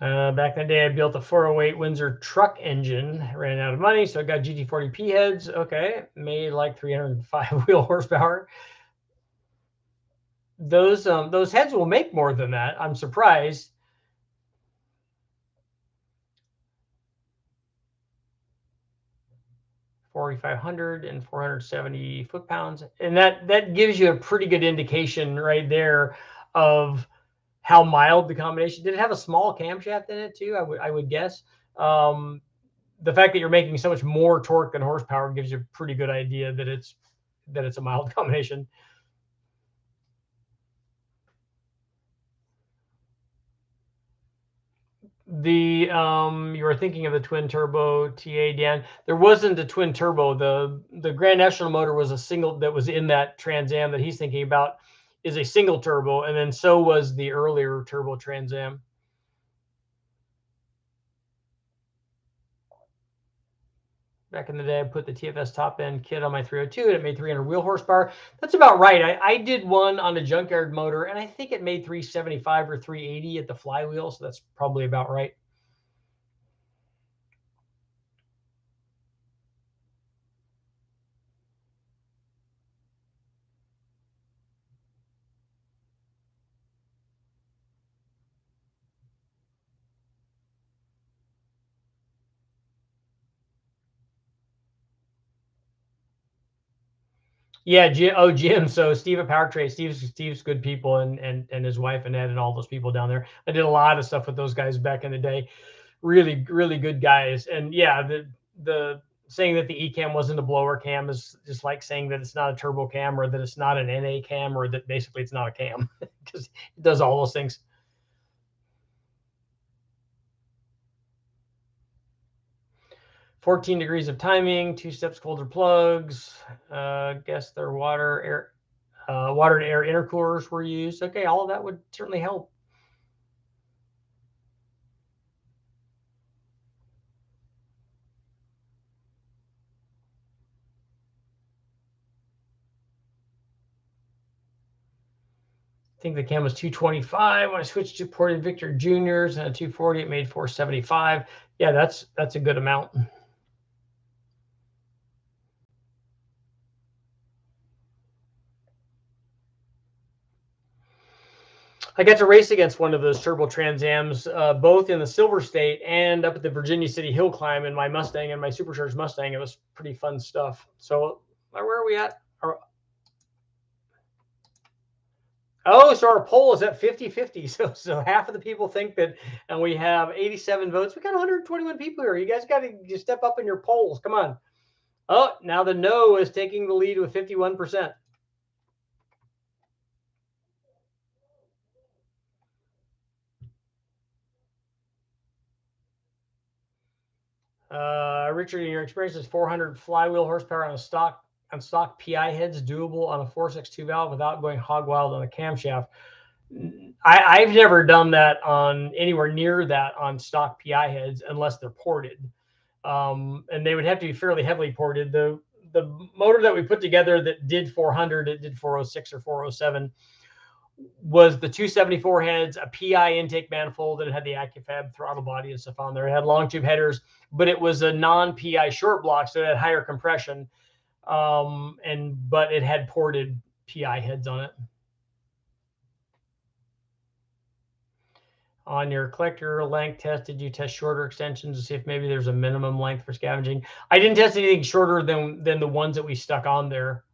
[SPEAKER 1] Back in the day, I built a 408 Windsor truck engine, ran out of money, so I got GT40P heads. Okay, made like 305 wheel horsepower. Those heads will make more than that. I'm surprised. 4,500 and 470 foot-pounds. And that gives you a pretty good indication right there of how mild the combination. Did it have a small camshaft in it too? I would guess. The fact that you're making so much more torque than horsepower gives you a pretty good idea that it's a mild combination. You were thinking of the twin turbo TA, Dan. There wasn't a twin turbo. The Grand National motor was a single that was in that Trans Am that he's thinking about is a single turbo, and then so was the earlier turbo Trans Am. Back in the day, I put the TFS top end kit on my 302 and it made 300 wheel horsepower. That's about right. I did one on a junkyard motor and I think it made 375 or 380 at the flywheel. So that's probably about right. Yeah, Jim. So Steve at Power Trade, Steve's good people, and his wife and Ed and all those people down there. I did a lot of stuff with those guys back in the day. Really, really good guys. And yeah, the saying that the E-cam wasn't a blower cam is just like saying that it's not a turbo cam or that it's not an NA cam or that basically it's not a cam because it does all those things. "14 degrees of timing, 2 steps colder plugs. Guess their water to air intercoolers were used." Okay, all of that would certainly help. I think the cam was 225 when I switched to ported Victor Juniors, and at 240 it made 475. Yeah, that's a good amount. I got to race against one of those turbo Trans Ams, both in the Silver State and up at the Virginia City Hill Climb in my Mustang and my supercharged Mustang. It was pretty fun stuff. So where are we at? So our poll is at 50-50. So half of the people think that, and we have 87 votes. We got 121 people here. You guys got to step up in your polls. Come on. Oh, now the no is taking the lead with 51%. Richard, in your experience, is 400 flywheel horsepower on stock PI heads doable on a 462 valve without going hog wild on a camshaft? I've never done that on anywhere near that on stock PI heads unless they're ported, and they would have to be fairly heavily ported. The motor that we put together that did 400, it did 406 or 407, was the 274 heads, a PI intake manifold, and it had the AccuFab throttle body and stuff on there. It had long tube headers, but it was a non-PI short block, so it had higher compression, but it had ported PI heads on it. On your collector length test, did you test shorter extensions to see if maybe there's a minimum length for scavenging? I didn't test anything shorter than the ones that we stuck on there.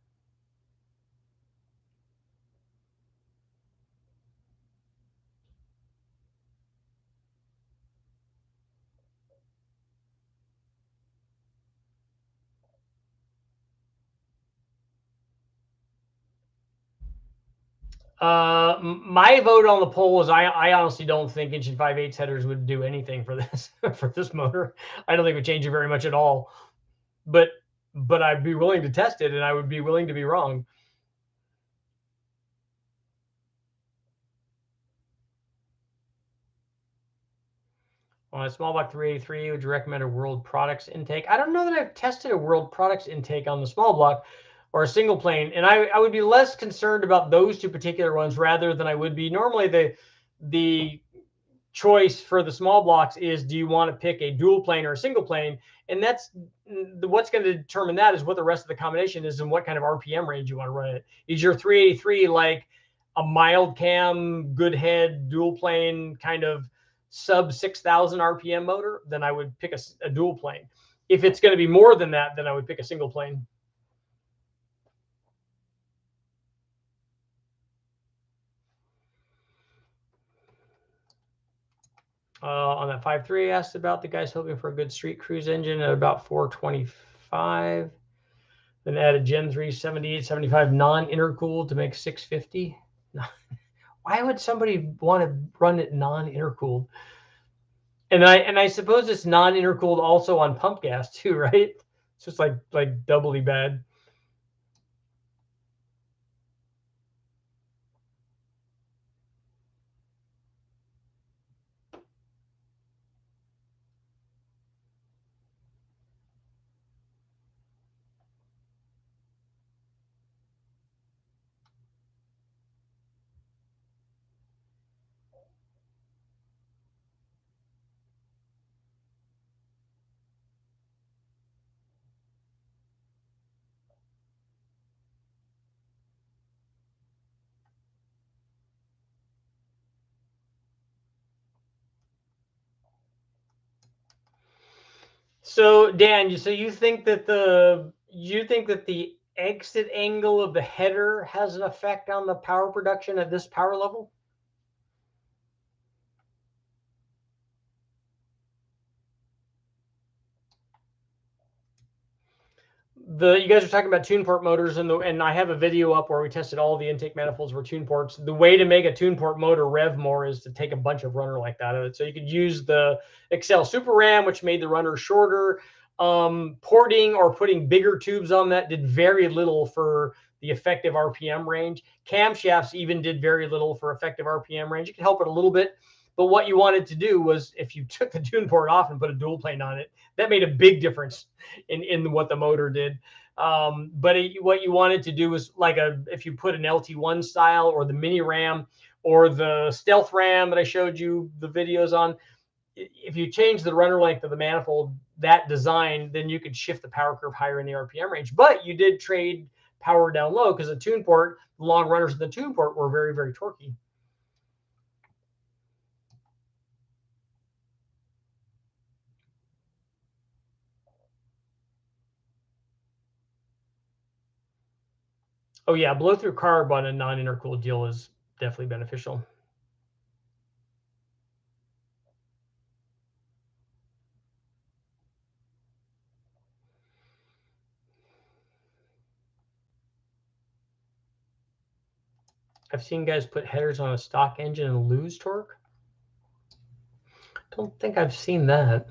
[SPEAKER 1] My vote on the poll is I honestly don't think 1 5/8 headers would do anything for this for this motor. I don't think it would change it very much at all. But I'd be willing to test it, and I would be willing to be wrong. On a small block 383, would you recommend a World Products intake? I don't know that I've tested a World Products intake on the small block or a single plane, and I would be less concerned about those two particular ones rather than I would be normally. The choice for the small blocks is, do you want to pick a dual plane or a single plane? And that's what's going to determine that is what the rest of the combination is and what kind of RPM range you want to run it. Is your 383 like a mild cam, good head, dual plane kind of sub 6,000 RPM motor? Then I would pick a dual plane. If it's going to be more than that, then I would pick a single plane. On that 5.3, I asked about the guys hoping for a good street cruise engine at about 425. Then add a Gen 3 7875 non-intercooled to make 650. Why would somebody want to run it non-intercooled? And I suppose it's non-intercooled also on pump gas too, right? It's just like doubly bad. So Dan, so you think that the exit angle of the header has an effect on the power production at this power level? You guys are talking about tune port motors, and I have a video up where we tested all the intake manifolds for tune ports. The way to make a tune port motor rev more is to take a bunch of runner like that out of it. So you could use the Excel Super Ram, which made the runner shorter. Porting or putting bigger tubes on that did very little for the effective RPM range. Camshafts even did very little for effective RPM range. You can help it a little bit, but what you wanted to do was, if you took the tune port off and put a dual plane on it, that made a big difference in what the motor did. What you wanted to do was if you put an LT1 style or the mini ram or the stealth ram that I showed you the videos on, if you change the runner length of the manifold, that design, then you could shift the power curve higher in the RPM range. But you did trade power down low because the tune port, the long runners of the tune port were very, very torquey. Oh yeah, blow through carb on a non-intercooled deal is definitely beneficial. I've seen guys put headers on a stock engine and lose torque. Don't think I've seen that.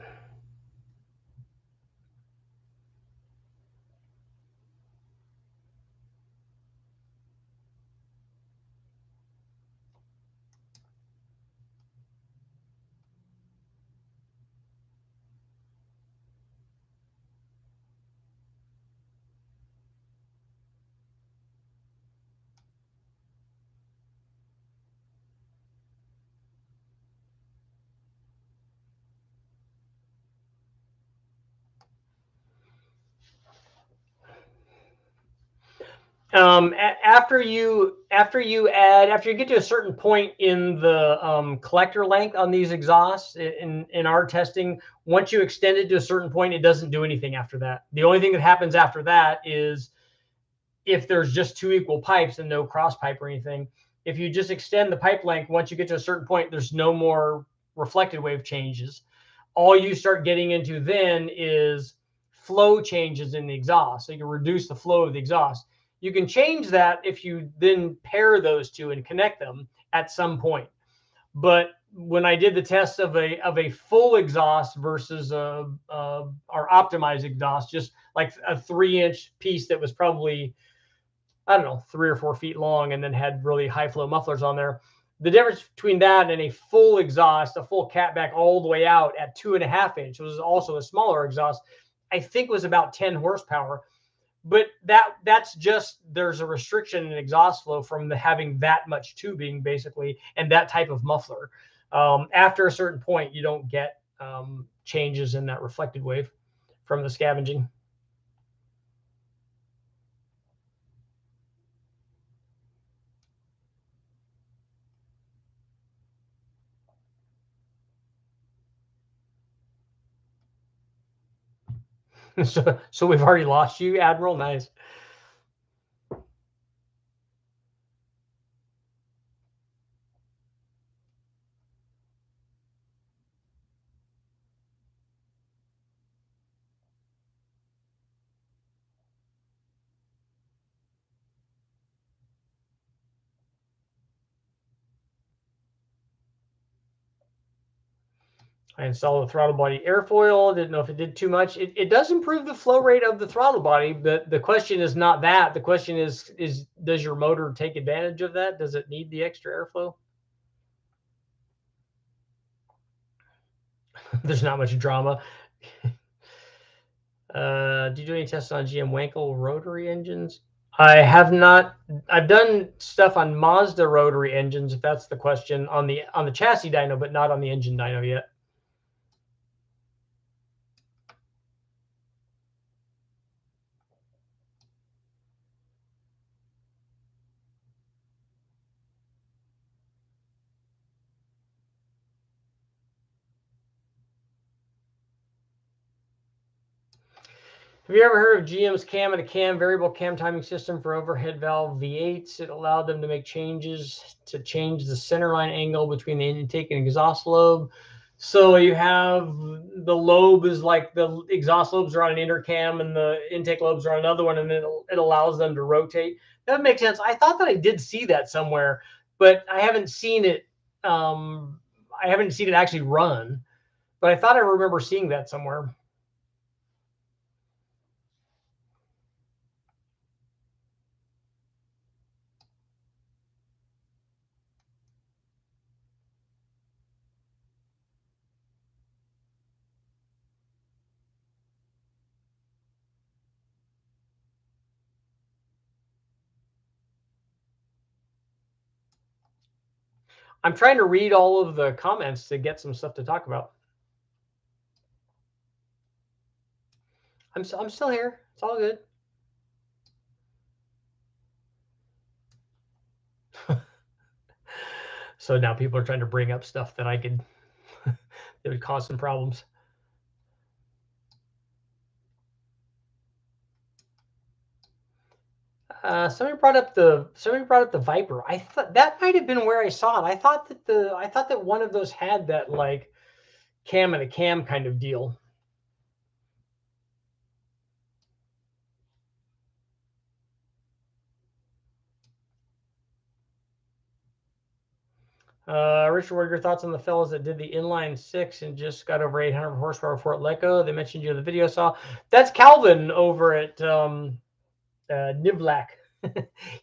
[SPEAKER 1] After you get to a certain point in the collector length on these exhausts in our testing, once you extend it to a certain point, it doesn't do anything after that. The only thing that happens after that is if there's just two equal pipes and no cross pipe or anything. If you just extend the pipe length, once you get to a certain point, there's no more reflected wave changes. All you start getting into then is flow changes in the exhaust. So you can reduce the flow of the exhaust. You can change that if you then pair those two and connect them at some point. But when I did the test of a full exhaust versus our optimized exhaust, just like a 3-inch piece that was probably, I don't know, 3 or 4 feet long and then had really high flow mufflers on there, the difference between that and a full exhaust, a full catback all the way out at 2.5 inch, was also a smaller exhaust, I think was about 10 horsepower. But that's just, there's a restriction in exhaust flow from having that much tubing basically and that type of muffler. After a certain point, you don't get changes in that reflected wave from the scavenging. So we've already lost you, Admiral. Nice. I installed the throttle body airfoil. Didn't know if it did too much. It does improve the flow rate of the throttle body, but the question is not that. The question is does your motor take advantage of that? Does it need the extra airflow? There's not much drama. Do you do any tests on GM Wankel rotary engines? I have not. I've done stuff on Mazda rotary engines, if that's the question, on the chassis dyno, but not on the engine dyno yet. Have you ever heard of GM's cam and a cam variable cam timing system for overhead valve V8s? It allowed them to make changes to change the centerline angle between the intake and exhaust lobe. So you have the lobe is like the exhaust lobes are on an inner cam and the intake lobes are on another one, and then it allows them to rotate. That makes sense. I thought that I did see that somewhere, but I haven't seen it. I haven't seen it actually run, but I thought I remember seeing that somewhere. I'm trying to read all of the comments to get some stuff to talk about. I'm still here. It's all good. So now people are trying to bring up stuff that I could that would cause some problems. Somebody brought up the Viper. I thought that might have been where I saw it. I thought that one of those had that like cam and a cam kind of deal. Richard, what are your thoughts on the fellows that did the inline 6 and just got over 800 horsepower before it let go? They mentioned you in the video I saw. That's Calvin over at Nivlak.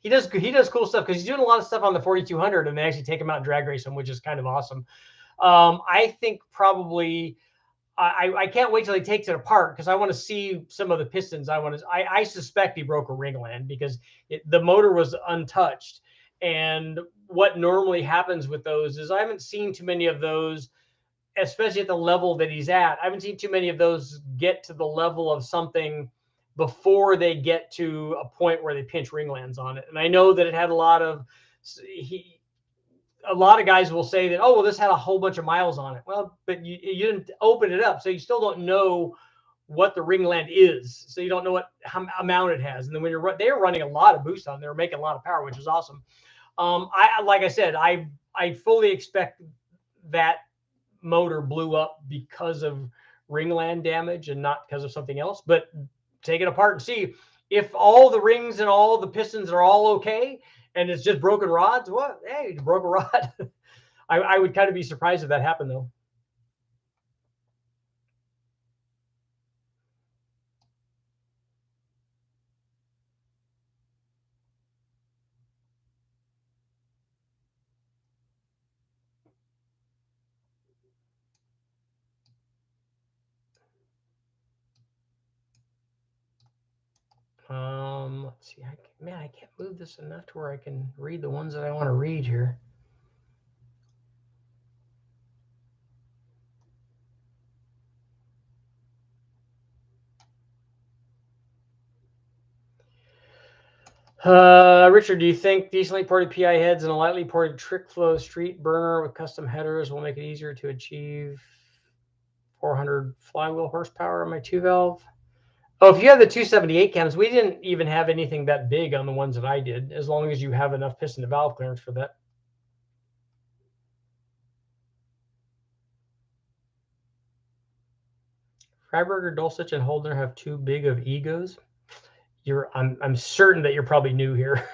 [SPEAKER 1] he does cool stuff because he's doing a lot of stuff on the 4200, and they actually take him out and drag race him, which is kind of awesome. I think probably I can't wait till he takes it apart because I want to see some of the pistons. I suspect he broke a ringland because the motor was untouched. And what normally happens with those is I haven't seen too many of those, especially at the level that he's at. I haven't seen too many of those get to the level of something before they get to a point where they pinch ringlands on it. And I know that it had a lot of guys will say that, oh, well, this had a whole bunch of miles on it. Well, but you didn't open it up, so you still don't know what the ringland is. So you don't know what amount it has. And then when they were running a lot of boost on, they were making a lot of power, which is awesome. Like I said, I fully expect that motor blew up because of ringland damage and not because of something else. But take it apart and see if all the rings and all the pistons are all okay and it's just broken rods. Well, hey, you broke a rod. I would kind of be surprised if that happened, though. Let's see. I can't move this enough to where I can read the ones that I want to read here. Richard, do you think decently ported PI heads and a lightly ported trick flow street burner with custom headers will make it easier to achieve 400 flywheel horsepower on my 2-valve? Oh, if you have the 278 cams, we didn't even have anything that big on the ones that I did, as long as you have enough piston to valve clearance for that. Freiberger, Dulcich, and Holdner have too big of egos. I'm certain that you're probably new here.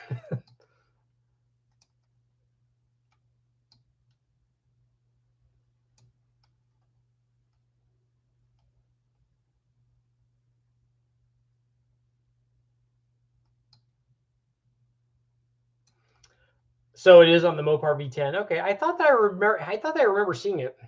[SPEAKER 1] So it is on the Mopar V10. Okay, I thought I remember seeing it.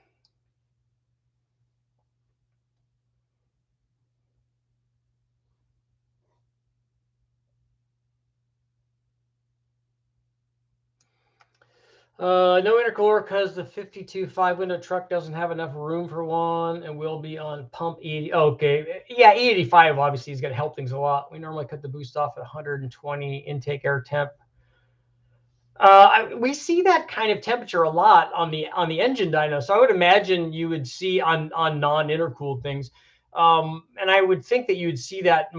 [SPEAKER 1] No intercooler because the 52 5-window truck doesn't have enough room for one and will be on pump E80. Okay, yeah, E85 obviously is going to help things a lot. We normally cut the boost off at 120 intake air temp. We see that kind of temperature a lot on the engine dyno, so I would imagine you would see on non-intercooled things, and I would think that you would see that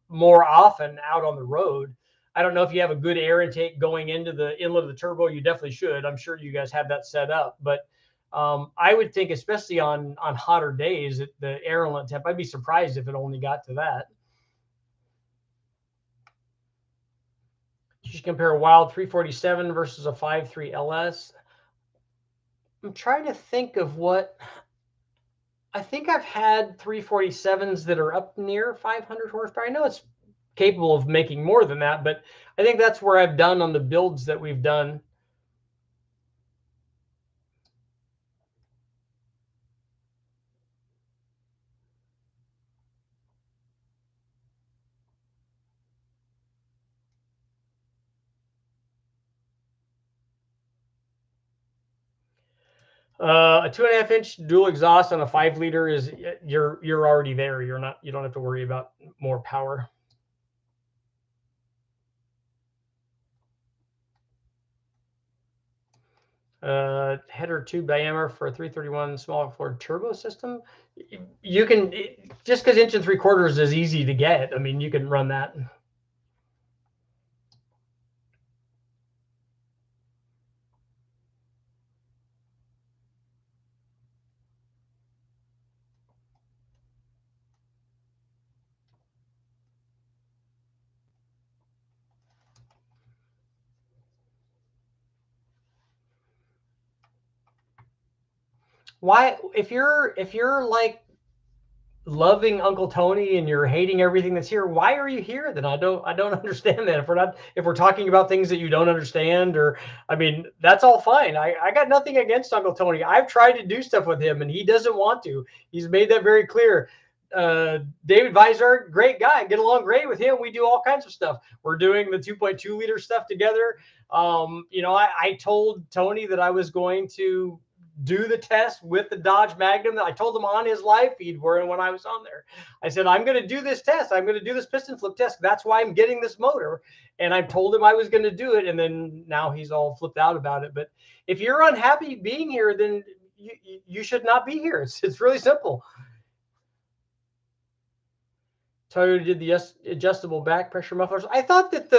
[SPEAKER 1] more often out on the road. I don't know if you have a good air intake going into the inlet of the turbo. You definitely should. I'm sure you guys have that set up, but I would think, especially on hotter days, the air inlet temp, I'd be surprised if it only got to that. You should compare a Wild 347 versus a 5.3 LS. I'm trying to think of what I think I've had 347s that are up near 500 horsepower. I know it's capable of making more than that, but I think that's where I've done on the builds that we've done. A 2.5-inch dual exhaust on a 5-liter is you're already there. You don't have to worry about more power. Header tube diameter for a 331 small Ford turbo system. You can, just because 1 3/4 is easy to get. I mean, you can run that. Why, if you're like loving Uncle Tony and you're hating everything that's here, why are you here then? I don't understand that. If we're talking about things that you don't understand, or I mean, that's all fine. I got nothing against Uncle Tony. I've tried to do stuff with him and he doesn't want to. He's made that very clear. David Visor, great guy, get along great with him. We do all kinds of stuff. We're doing the 2.2 liter stuff together. I told Tony that I was going to do the test with the Dodge Magnum that I told him on his live feed when I was on there. I said, I'm going to do this test. I'm going to do this piston flip test. That's why I'm getting this motor. And I told him I was going to do it. And then now he's all flipped out about it. But if you're unhappy being here, then you should not be here. It's really simple. Toyota did the adjustable back pressure mufflers. I thought that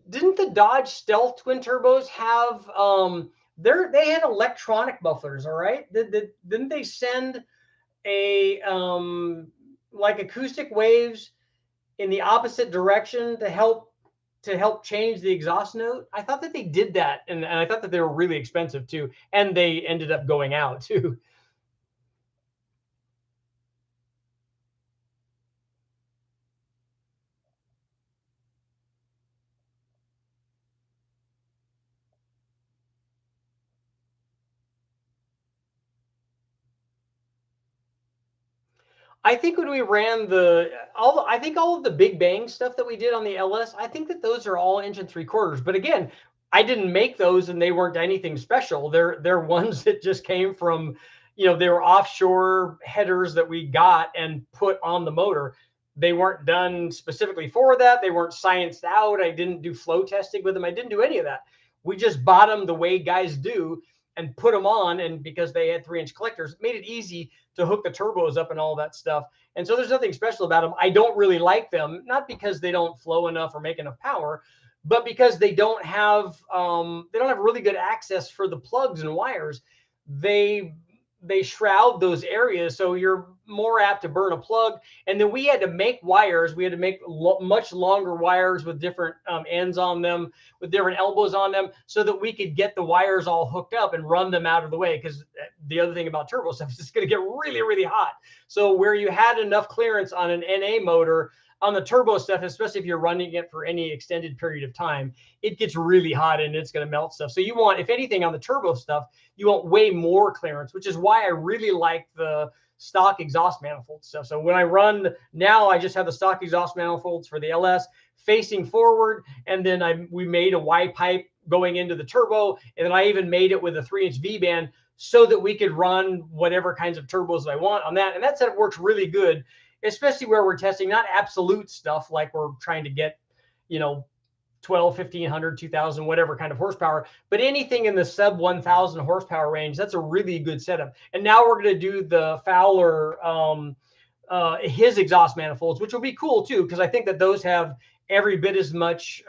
[SPEAKER 1] didn't the Dodge Stealth twin turbos have they had electronic mufflers, all right? Didn't they send a like acoustic waves in the opposite direction to help change the exhaust note? I thought that they did that, and I thought that they were really expensive too, and they ended up going out too. I think when we ran I think all of the big bang stuff that we did on the LS, I think that those are all 1 3/4. But again, I didn't make those, and they weren't anything special. They're ones that just came from, they were offshore headers that we got and put on the motor. They weren't done specifically for that. They weren't scienced out. I didn't do flow testing with them. I didn't do any of that. We just bought them the way guys do. and put them on. And because they had 3-inch collectors, it made it easy to hook the turbos up and all that stuff. And so there's nothing special about them. I don't really like them, not because they don't flow enough or make enough power, but because they don't have really good access for the plugs and wires. They shroud those areas, so you're more apt to burn a plug. And then we had to make wires. We had to make much longer wires with different ends on them, with different elbows on them, so that we could get the wires all hooked up and run them out of the way. Because the other thing about turbo stuff is it's going to get really, really hot. So where you had enough clearance on an NA motor, on the turbo stuff, especially if you're running it for any extended period of time, it gets really hot and it's going to melt stuff. So you want, if anything, on the turbo stuff, you want way more clearance, which is why I really like the stock exhaust manifold stuff. So when I run now, I just have the stock exhaust manifolds for the LS facing forward, and then we made a Y pipe going into the turbo, and then I even made it with a 3-inch V-band so that we could run whatever kinds of turbos I want on that. And that setup works really good, especially where we're testing not absolute stuff like we're trying to get, 12, 1500, 2000, whatever kind of horsepower, but anything in the sub 1000 horsepower range, that's a really good setup. And now we're going to do the Fowler, his exhaust manifolds, which will be cool too, because I think that those have every bit as much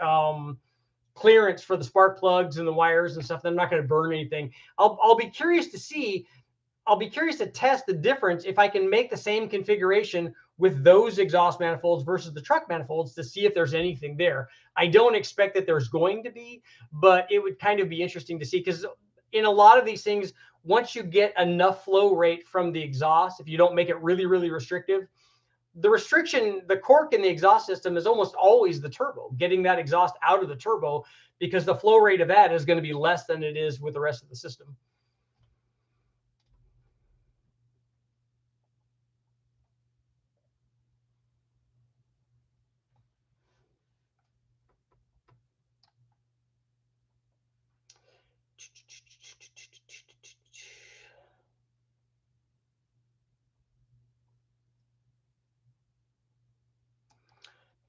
[SPEAKER 1] clearance for the spark plugs and the wires and stuff. They're not going to burn anything. I'll be curious to see. I'll be curious to test the difference if I can make the same configuration with those exhaust manifolds versus the truck manifolds to see if there's anything there. I don't expect that there's going to be, but it would kind of be interesting to see, because in a lot of these things, once you get enough flow rate from the exhaust, if you don't make it really, really restrictive, the cork in the exhaust system is almost always the turbo, getting that exhaust out of the turbo, because the flow rate of that is going to be less than it is with the rest of the system.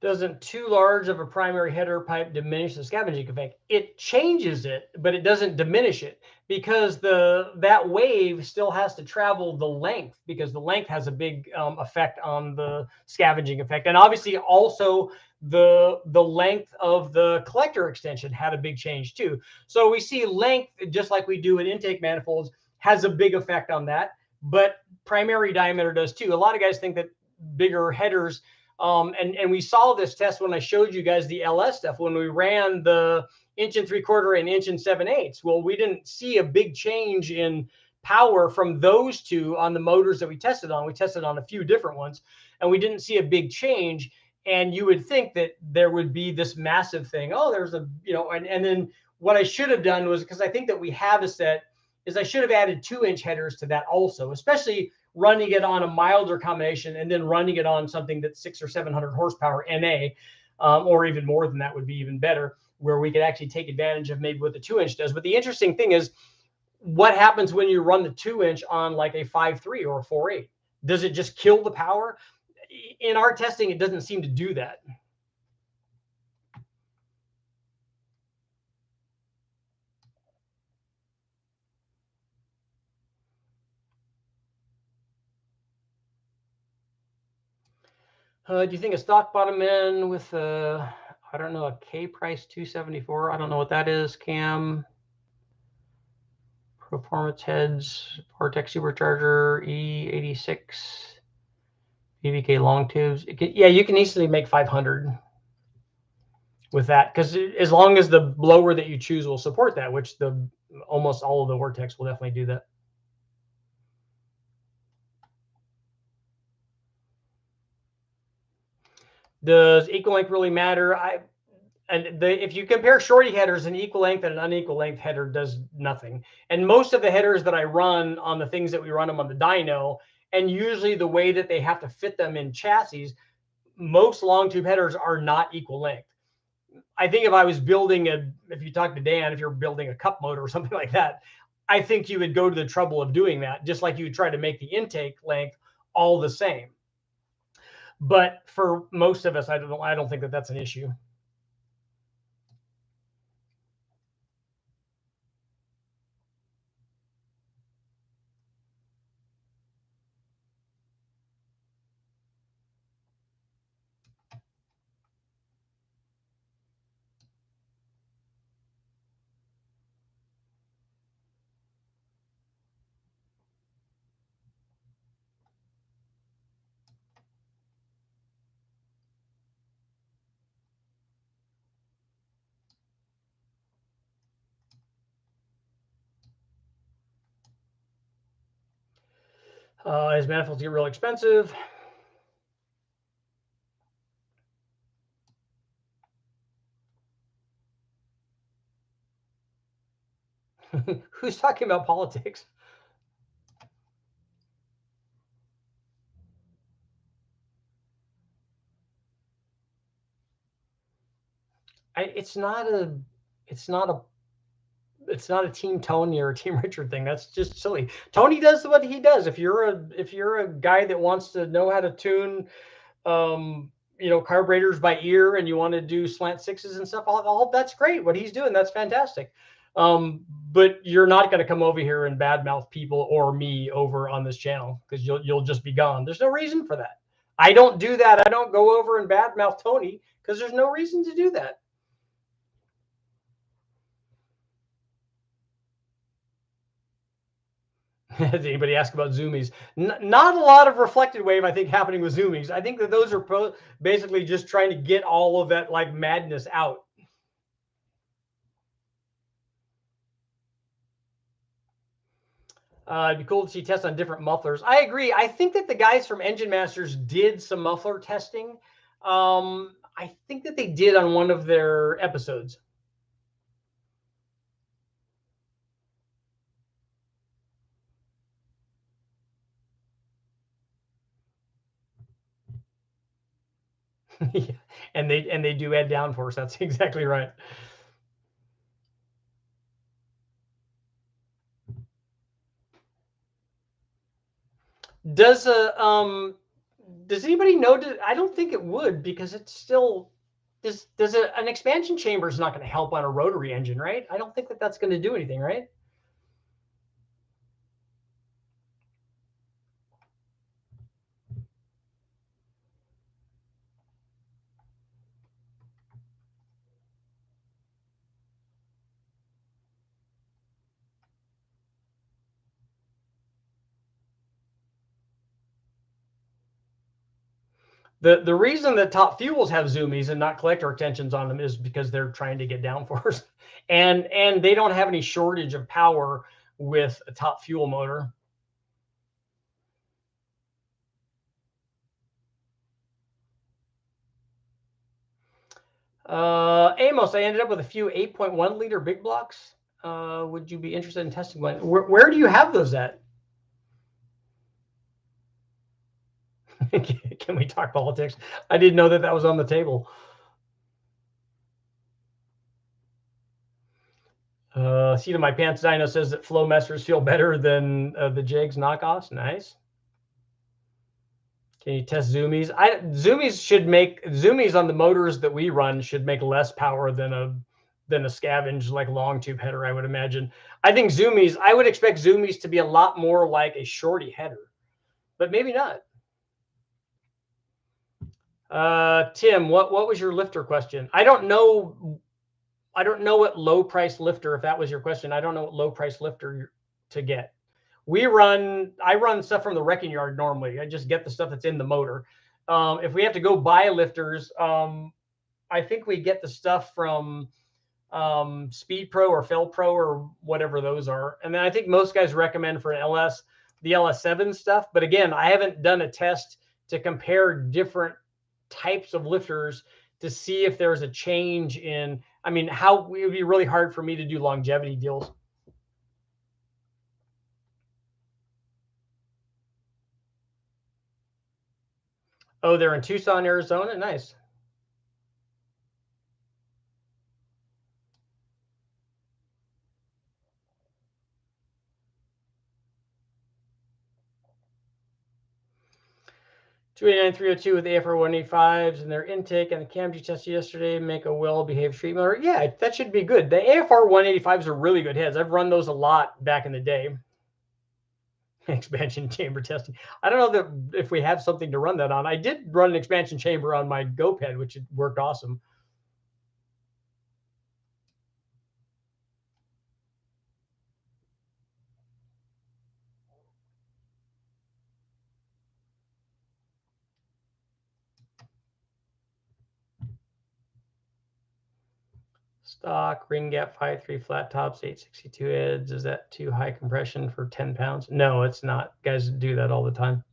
[SPEAKER 1] Doesn't too large of a primary header pipe diminish the scavenging effect? It changes it, but it doesn't diminish it, because that wave still has to travel the length, because the length has a big effect on the scavenging effect. And obviously also the length of the collector extension had a big change too. So we see length, just like we do in intake manifolds, has a big effect on that, but primary diameter does too. A lot of guys think that bigger headers, and we saw this test when I showed you guys the LS stuff, when we ran the 1 3/4 and 1 7/8. Well, we didn't see a big change in power from those two on the motors that we tested on. We tested on a few different ones, and we didn't see a big change. And you would think that there would be this massive thing. Oh, there's a, and then what I should have done was, because I think that we have a set, is I should have added 2-inch headers to that also, especially running it on a milder combination and then running it on something that's 600 or 700 horsepower NA, or even more than that would be even better, where we could actually take advantage of maybe what the 2-inch does. But the interesting thing is, what happens when you run the 2-inch on like a 5.3 or a 4.8? Does it just kill the power? In our testing, it doesn't seem to do that. Do you think a stock bottom end with a, I don't know, a K price 274? I don't know what that is. Cam performance heads, Vortex supercharger, E86, BBK long tubes. Yeah, you can easily make 500 with that, because as long as the blower that you choose will support that, which almost all of the Vortex will definitely do that. Does equal length really matter? If you compare shorty headers, an equal length and an unequal length header does nothing. And most of the headers that I run on the things that we run them on the dyno, and usually the way that they have to fit them in chassis, most long tube headers are not equal length. I think if I was building if you talk to Dan, if you're building a cup motor or something like that, I think you would go to the trouble of doing that, just like you would try to make the intake length all the same. But for most of us, I don't think that that's an issue. As manifolds get real expensive. Who's talking about politics? It's not a Team Tony or a Team Richard thing. That's just silly. Tony does what he does. If you're a guy that wants to know how to tune carburetors by ear and you want to do slant sixes and stuff, all that's great. What he's doing, that's fantastic. But you're not going to come over here and badmouth people or me over on this channel because you'll just be gone. There's no reason for that. I don't do that. I don't go over and badmouth Tony because there's no reason to do that. Did anybody ask about zoomies? Not a lot of reflected wave, I think, happening with zoomies. I think that those are basically just trying to get all of that like madness out. It'd be cool to see tests on different mufflers. I agree. I think that the guys from Engine Masters did some muffler testing. I think that they did on one of their episodes. Yeah. And they do add downforce. That's exactly right. Does anybody know? I don't think it would because it's still an expansion chamber is not going to help on a rotary engine, right? I don't think that that's going to do anything, right? The reason that top fuels have zoomies and not collector extensions on them is because they're trying to get downforce, and they don't have any shortage of power with a top fuel motor. Amos, I ended up with a few 8.1 liter big blocks. Would you be interested in testing one? Where do you have those at? Can we talk politics? I didn't know that was on the table. Seat of my pants Dyno says that flow messers feel better than the Jegs knockoffs. Nice. Can you test zoomies? Zoomies on the motors that we run should make less power than a scavenge like long tube header, I would imagine. I think zoomies, I would expect zoomies to be a lot more like a shorty header, but maybe not. Tim, what was your lifter question? I don't know what low price lifter, if that was your question. I don't know what low price lifter to get. I run stuff from the wrecking yard normally. I just get the stuff that's in the motor. If we have to go buy lifters, I think we get the stuff from Speed Pro or Fel Pro or whatever those are. And then I think most guys recommend for an LS, the LS7 stuff. But again, I haven't done a test to compare different types of lifters to see if there's a change in, I mean, it would be really hard for me to do longevity deals. Oh, they're in Tucson, Arizona. Nice. $289,302 with AFR 185s and their intake and the Camshaft tested yesterday make a well-behaved street motor. Yeah, that should be good. The AFR 185s are really good heads. I've run those a lot back in the day. Expansion chamber testing. I don't know that if we have something to run that on. I did run an expansion chamber on my GoPed, which worked awesome. stock, ring gap 5.3 flat tops, 862 heads. Is that too high compression for 10 pounds? No, it's not. Guys do that all the time.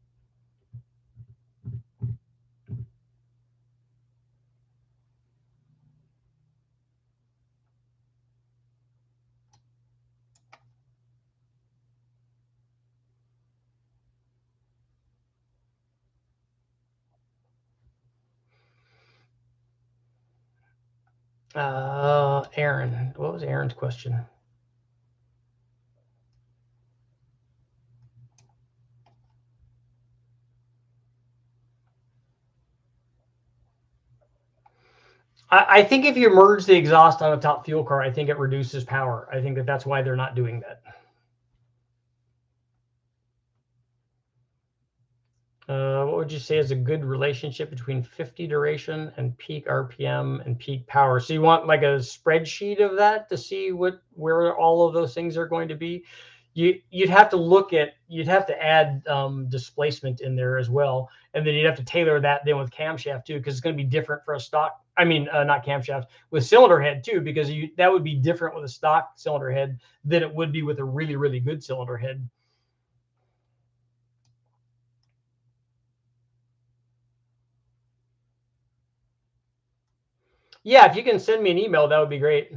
[SPEAKER 1] Aaron, what was Aaron's question? I think if you merge the exhaust on a top fuel car, I think it reduces power. I think that's why they're not doing that. What would you say is a good relationship between 50 duration and peak RPM and peak power? So you want like a spreadsheet of that to see where all of those things are going to be. You'd have to add displacement in there as well, and then you'd have to tailor that then with camshaft too, because it's going to be different for a stock. I mean, not camshaft, with cylinder head too, because that would be different with a stock cylinder head than it would be with a really, really good cylinder head. Yeah, if you can send me an email, that would be great.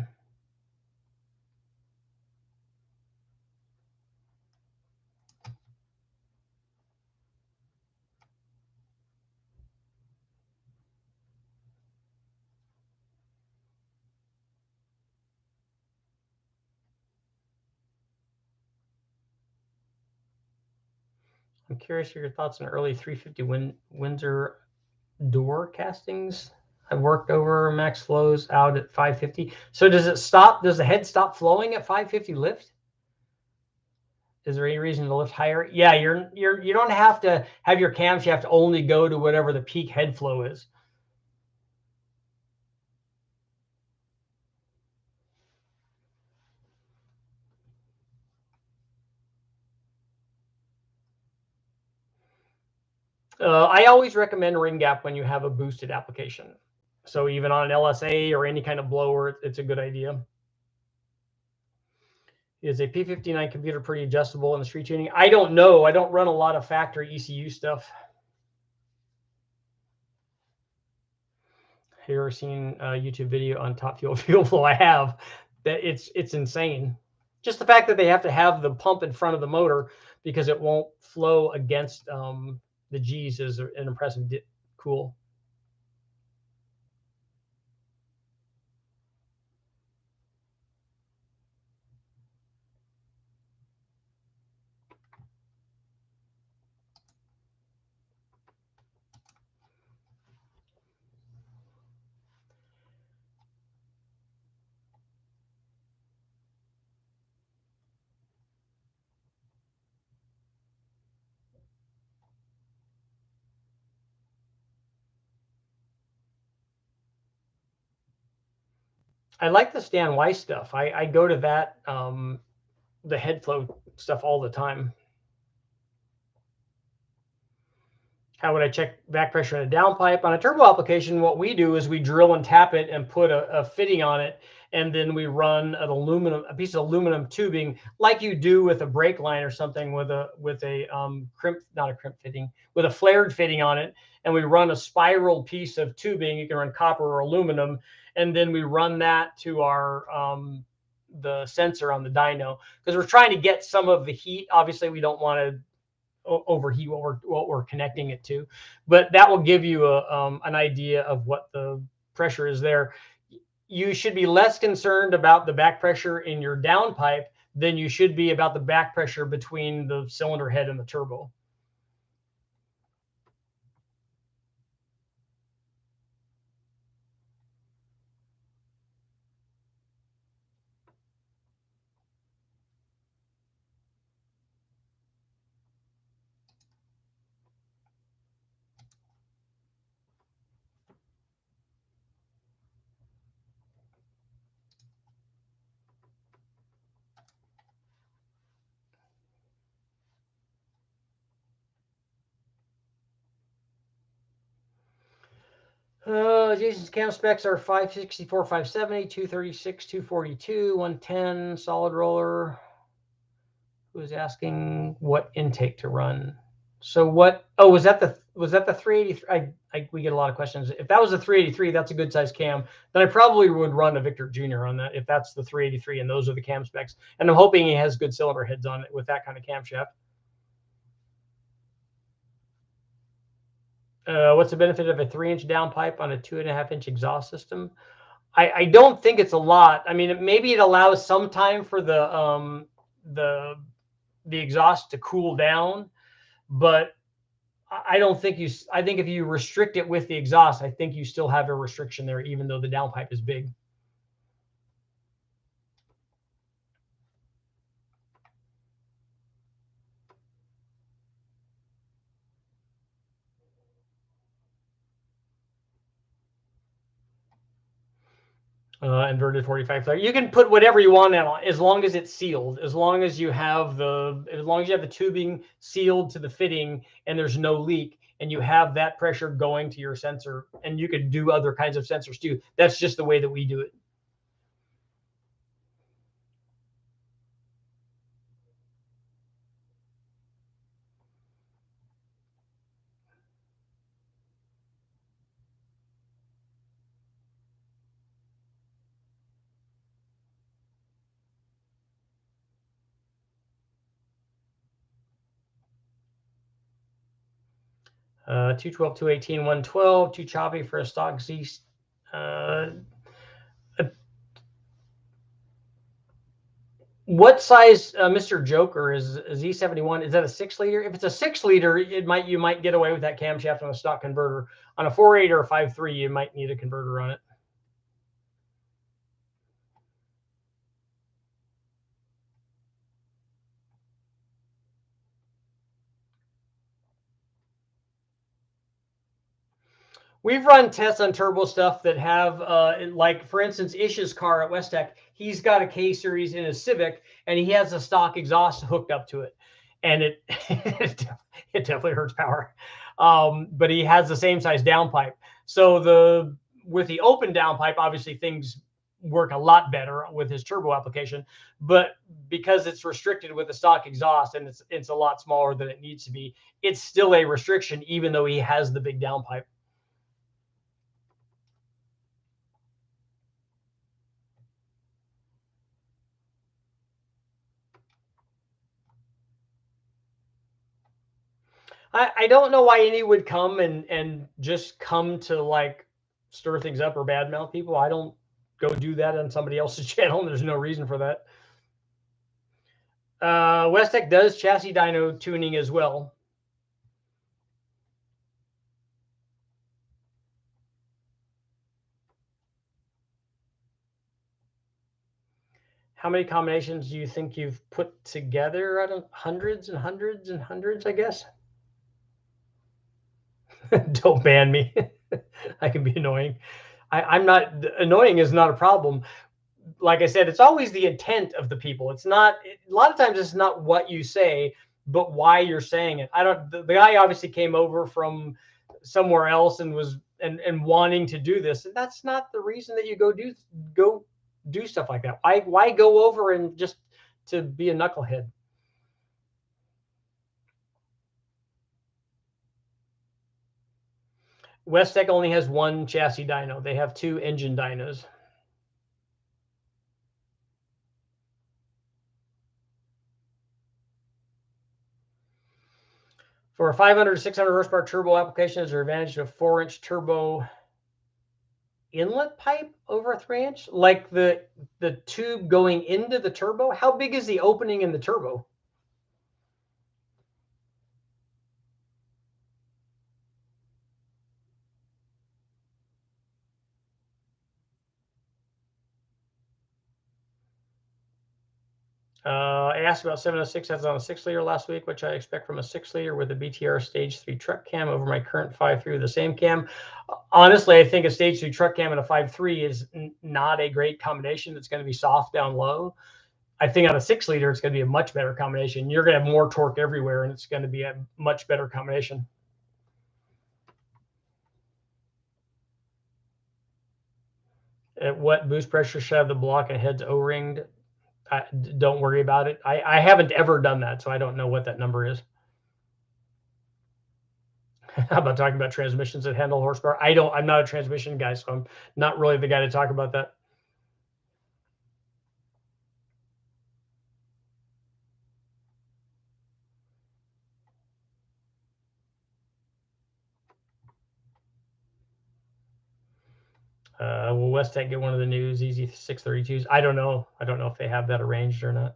[SPEAKER 1] I'm curious for your thoughts on early 350 Windsor door castings. I've worked over max flows out at 550. So does it stop? Does the head stop flowing at 550 lift? Is there any reason to lift higher? Yeah, you don't have to have your camshaft only go to whatever the peak head flow is. I always recommend ring gap when you have a boosted application. So even on an LSA or any kind of blower, it's a good idea. Is a P59 computer pretty adjustable in the street tuning? I don't know. I don't run a lot of factory ECU stuff. Have you ever seen a YouTube video on top fuel flow? I have. That it's insane. Just the fact that they have to have the pump in front of the motor because it won't flow against the G's is an impressive cool. I like the Stan Weiss stuff. I go to that the head flow stuff all the time. How would I check back pressure in a downpipe? On a turbo application, what we do is we drill and tap it and put a fitting on it, and then we run a piece of aluminum tubing, like you do with a brake line or something, with a with a flared fitting on it, and we run a spiral piece of tubing. You can run copper or aluminum, and then we run that to our the sensor on the dyno, because we're trying to get some of the heat. Obviously, we don't want to overheat what we're connecting it to, but that will give you an idea of what the pressure is there. You should be less concerned about the back pressure in your downpipe than you should be about the back pressure between the cylinder head and the turbo. Jason's cam specs are 564, 570, 236, 242, 110, solid roller. Who's asking what intake to run? So what? Oh, was that the 383? We get a lot of questions. If that was a 383, that's a good size cam. Then I probably would run a Victor Jr. on that if that's the 383 and those are the cam specs. And I'm hoping he has good cylinder heads on it with that kind of camshaft. What's the benefit of a 3-inch downpipe on a 2.5-inch exhaust system? I don't think it's a lot. I mean, maybe it allows some time for the exhaust to cool down, but I don't think you. I think if you restrict it with the exhaust, I think you still have a restriction there, even though the downpipe is big. Inverted 45 flare. You can put whatever you want in as long as it's sealed. As long as you have the tubing sealed to the fitting and there's no leak, and you have that pressure going to your sensor, and you could do other kinds of sensors too. That's just the way that we do it. – 212, 218, 112, too choppy for a stock Z. What size, Mr. Joker, is a Z71? Is that a 6-liter? If it's a 6-liter, you might get away with that camshaft on a stock converter. On a 4.8 or a 5.3, you might need a converter on it. We've run tests on turbo stuff that have, like, for instance, Ish's car at West-Tech, he's got a K-Series in his Civic, and he has a stock exhaust hooked up to it. And it definitely hurts power. But he has the same size downpipe. So with the open downpipe, obviously things work a lot better with his turbo application. But because it's restricted with the stock exhaust and it's a lot smaller than it needs to be, it's still a restriction, even though he has the big downpipe. I don't know why any would come and just come to like stir things up or badmouth people. I don't go do that on somebody else's channel, and there's no reason for that. West-Tech does chassis dyno tuning as well. How many combinations do you think you've put together? I don't, hundreds and hundreds and hundreds, I guess. Don't ban me. I can be annoying. I'm not, annoying is not a problem. Like I said, it's always the intent of the people. It's not, a lot of times it's not what you say, but why you're saying it. The guy obviously came over from somewhere else and was and wanting to do this, and that's not the reason that you go do stuff like that. Why go over and just to be a knucklehead? West-Tech only has one chassis dyno. They have 2 engine dynos. For a 500 to 600 horsepower turbo application, is there advantage to a 4-inch turbo inlet pipe over a 3-inch? Like the tube going into the turbo? How big is the opening in the turbo? I asked about 706 heads on a 6-liter last week, which I expect from a 6-liter with a BTR Stage 3 truck cam over my current 5.3 with the same cam. Honestly, I think a Stage 3 truck cam and a 5.3 is not a great combination. It's going to be soft down low. I think on a 6-liter, it's going to be a much better combination. You're going to have more torque everywhere, and it's going to be a much better combination. At what boost pressure should have the block and heads O-ringed? Don't worry about it. I haven't ever done that, so I don't know what that number is. How about talking about transmissions that handle horsepower? I'm not a transmission guy, so I'm not really the guy to talk about that. Will Westech get one of the new ZZ632s? I don't know. I don't know if they have that arranged or not.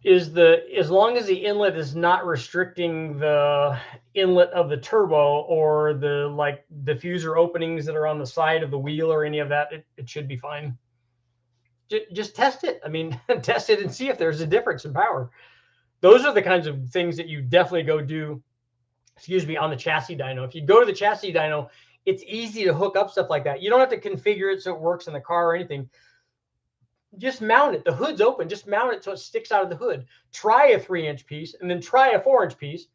[SPEAKER 1] As long as the inlet is not restricting the inlet of the turbo or the like diffuser openings that are on the side of the wheel or any of that, it should be fine. Just test it. I mean, test it and see if there's a difference in power. Those are the kinds of things that you definitely go do, on the chassis dyno. If you go to the chassis dyno, it's easy to hook up stuff like that. You don't have to configure it so it works in the car or anything. Just mount it. The hood's open. Just mount it so it sticks out of the hood. Try a 3-inch piece and then try a 4-inch piece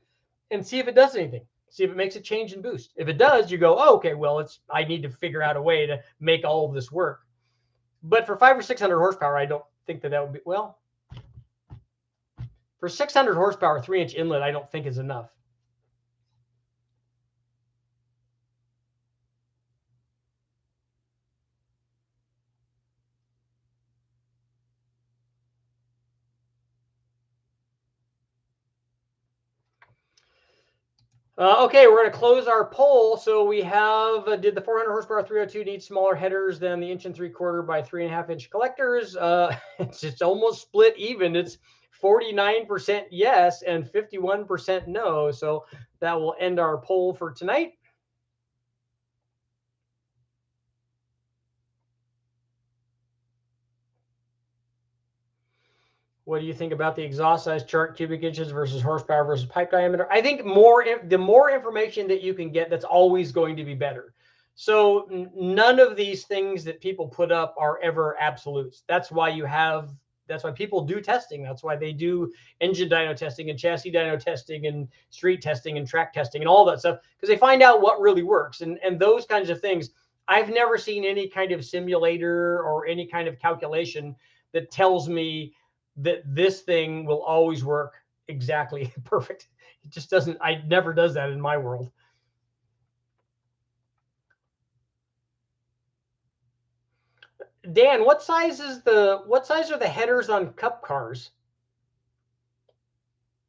[SPEAKER 1] and see if it does anything. See if it makes a change in boost. If it does, you go, oh, okay, well, I need to figure out a way to make all of this work. But for 500 or 600 horsepower, I don't think that would be, well, for 600 horsepower, 3-inch inlet, I don't think is enough. Okay, we're going to close our poll. So we have, did the 400 horsepower 302 need smaller headers than the 1 3/4 by 3.5-inch collectors? It's almost split even. It's 49% yes and 51% no. So that will end our poll for tonight. What do you think about the exhaust size chart, cubic inches versus horsepower versus pipe diameter? I think the more information that you can get, that's always going to be better. So none of these things that people put up are ever absolutes. That's why people do testing. That's why they do engine dyno testing and chassis dyno testing and street testing and track testing and all that stuff, because they find out what really works. And those kinds of things, I've never seen any kind of simulator or any kind of calculation that tells me that this thing will always work exactly perfect. It just doesn't. It never does that in my world. Dan, what size are the headers on cup cars?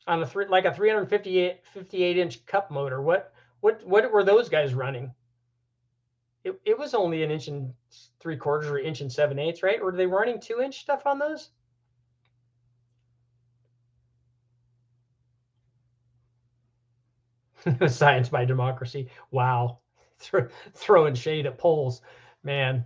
[SPEAKER 1] On a 358-inch cup motor, what were those guys running? It was only 1 3/4 or 1 7/8, right? Were they running 2-inch stuff on those? Science by democracy. Wow. Throwing shade at polls, man.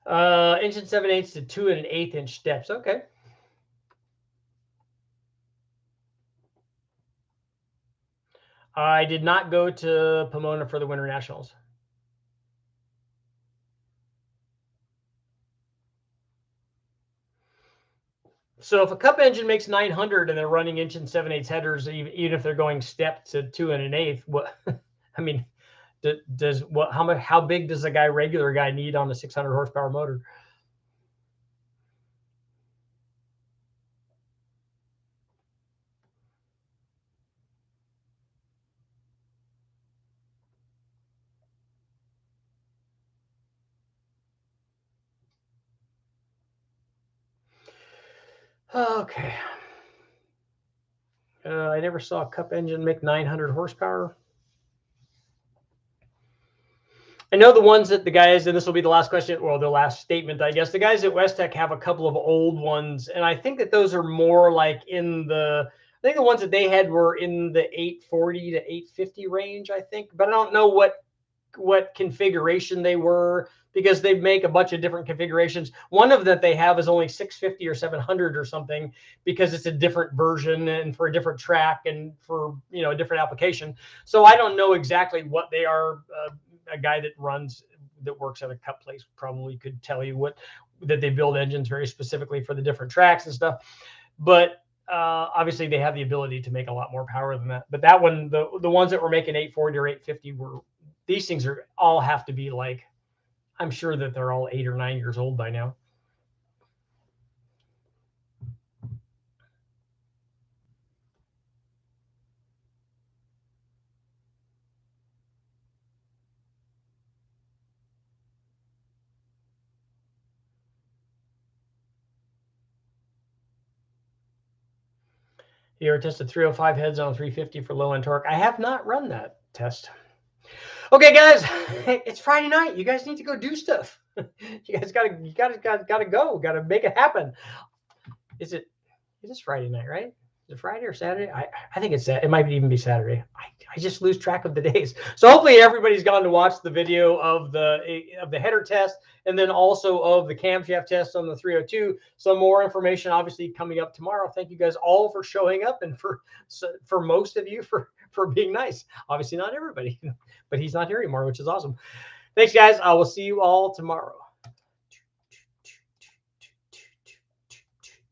[SPEAKER 1] Inch and 7/8 to 2 1/8-inch steps. Okay. I did not go to Pomona for the Winter Nationals. So if a cup engine makes 900 and they're running 1 7/8 headers, even if they're going step to 2 1/8, what? I mean, how big does a regular guy need on a 600 horsepower motor? Okay. I never saw a cup engine make 900 horsepower. I know the ones that the guys, and this will be the last question, or the last statement, I guess. The guys at Westech have a couple of old ones, and I think that those are more like I think the ones that they had were in the 840 to 850 range, I think. But I don't know what what configuration they were, because they make a bunch of different configurations. One of that they have is only 650 or 700 or something, because it's a different version and for a different track and for, you know, a different application. So I don't know exactly what they are. A guy that works at a cut place probably could tell you that they build engines very specifically for the different tracks and stuff. But obviously they have the ability to make a lot more power than that. But that one, the ones that were making 840 or 850 these things all have to be like, I'm sure that they're all 8 or 9 years old by now. You ever tested 305 heads on a 350 for low end torque? I have not run that test. Okay, guys, it's Friday night. You guys need to go do stuff. You guys gotta go. Gotta make it happen. It is Friday night, right? Is it Friday or Saturday? I think it's it might even be Saturday. I just lose track of the days. So hopefully everybody's gone to watch the video of the header test, and then also of the camshaft test on the 302. Some more information obviously coming up tomorrow. Thank you guys all for showing up, and for most of you for being nice. Obviously not everybody, but he's not here anymore, which is awesome. Thanks, guys. I will see you all tomorrow.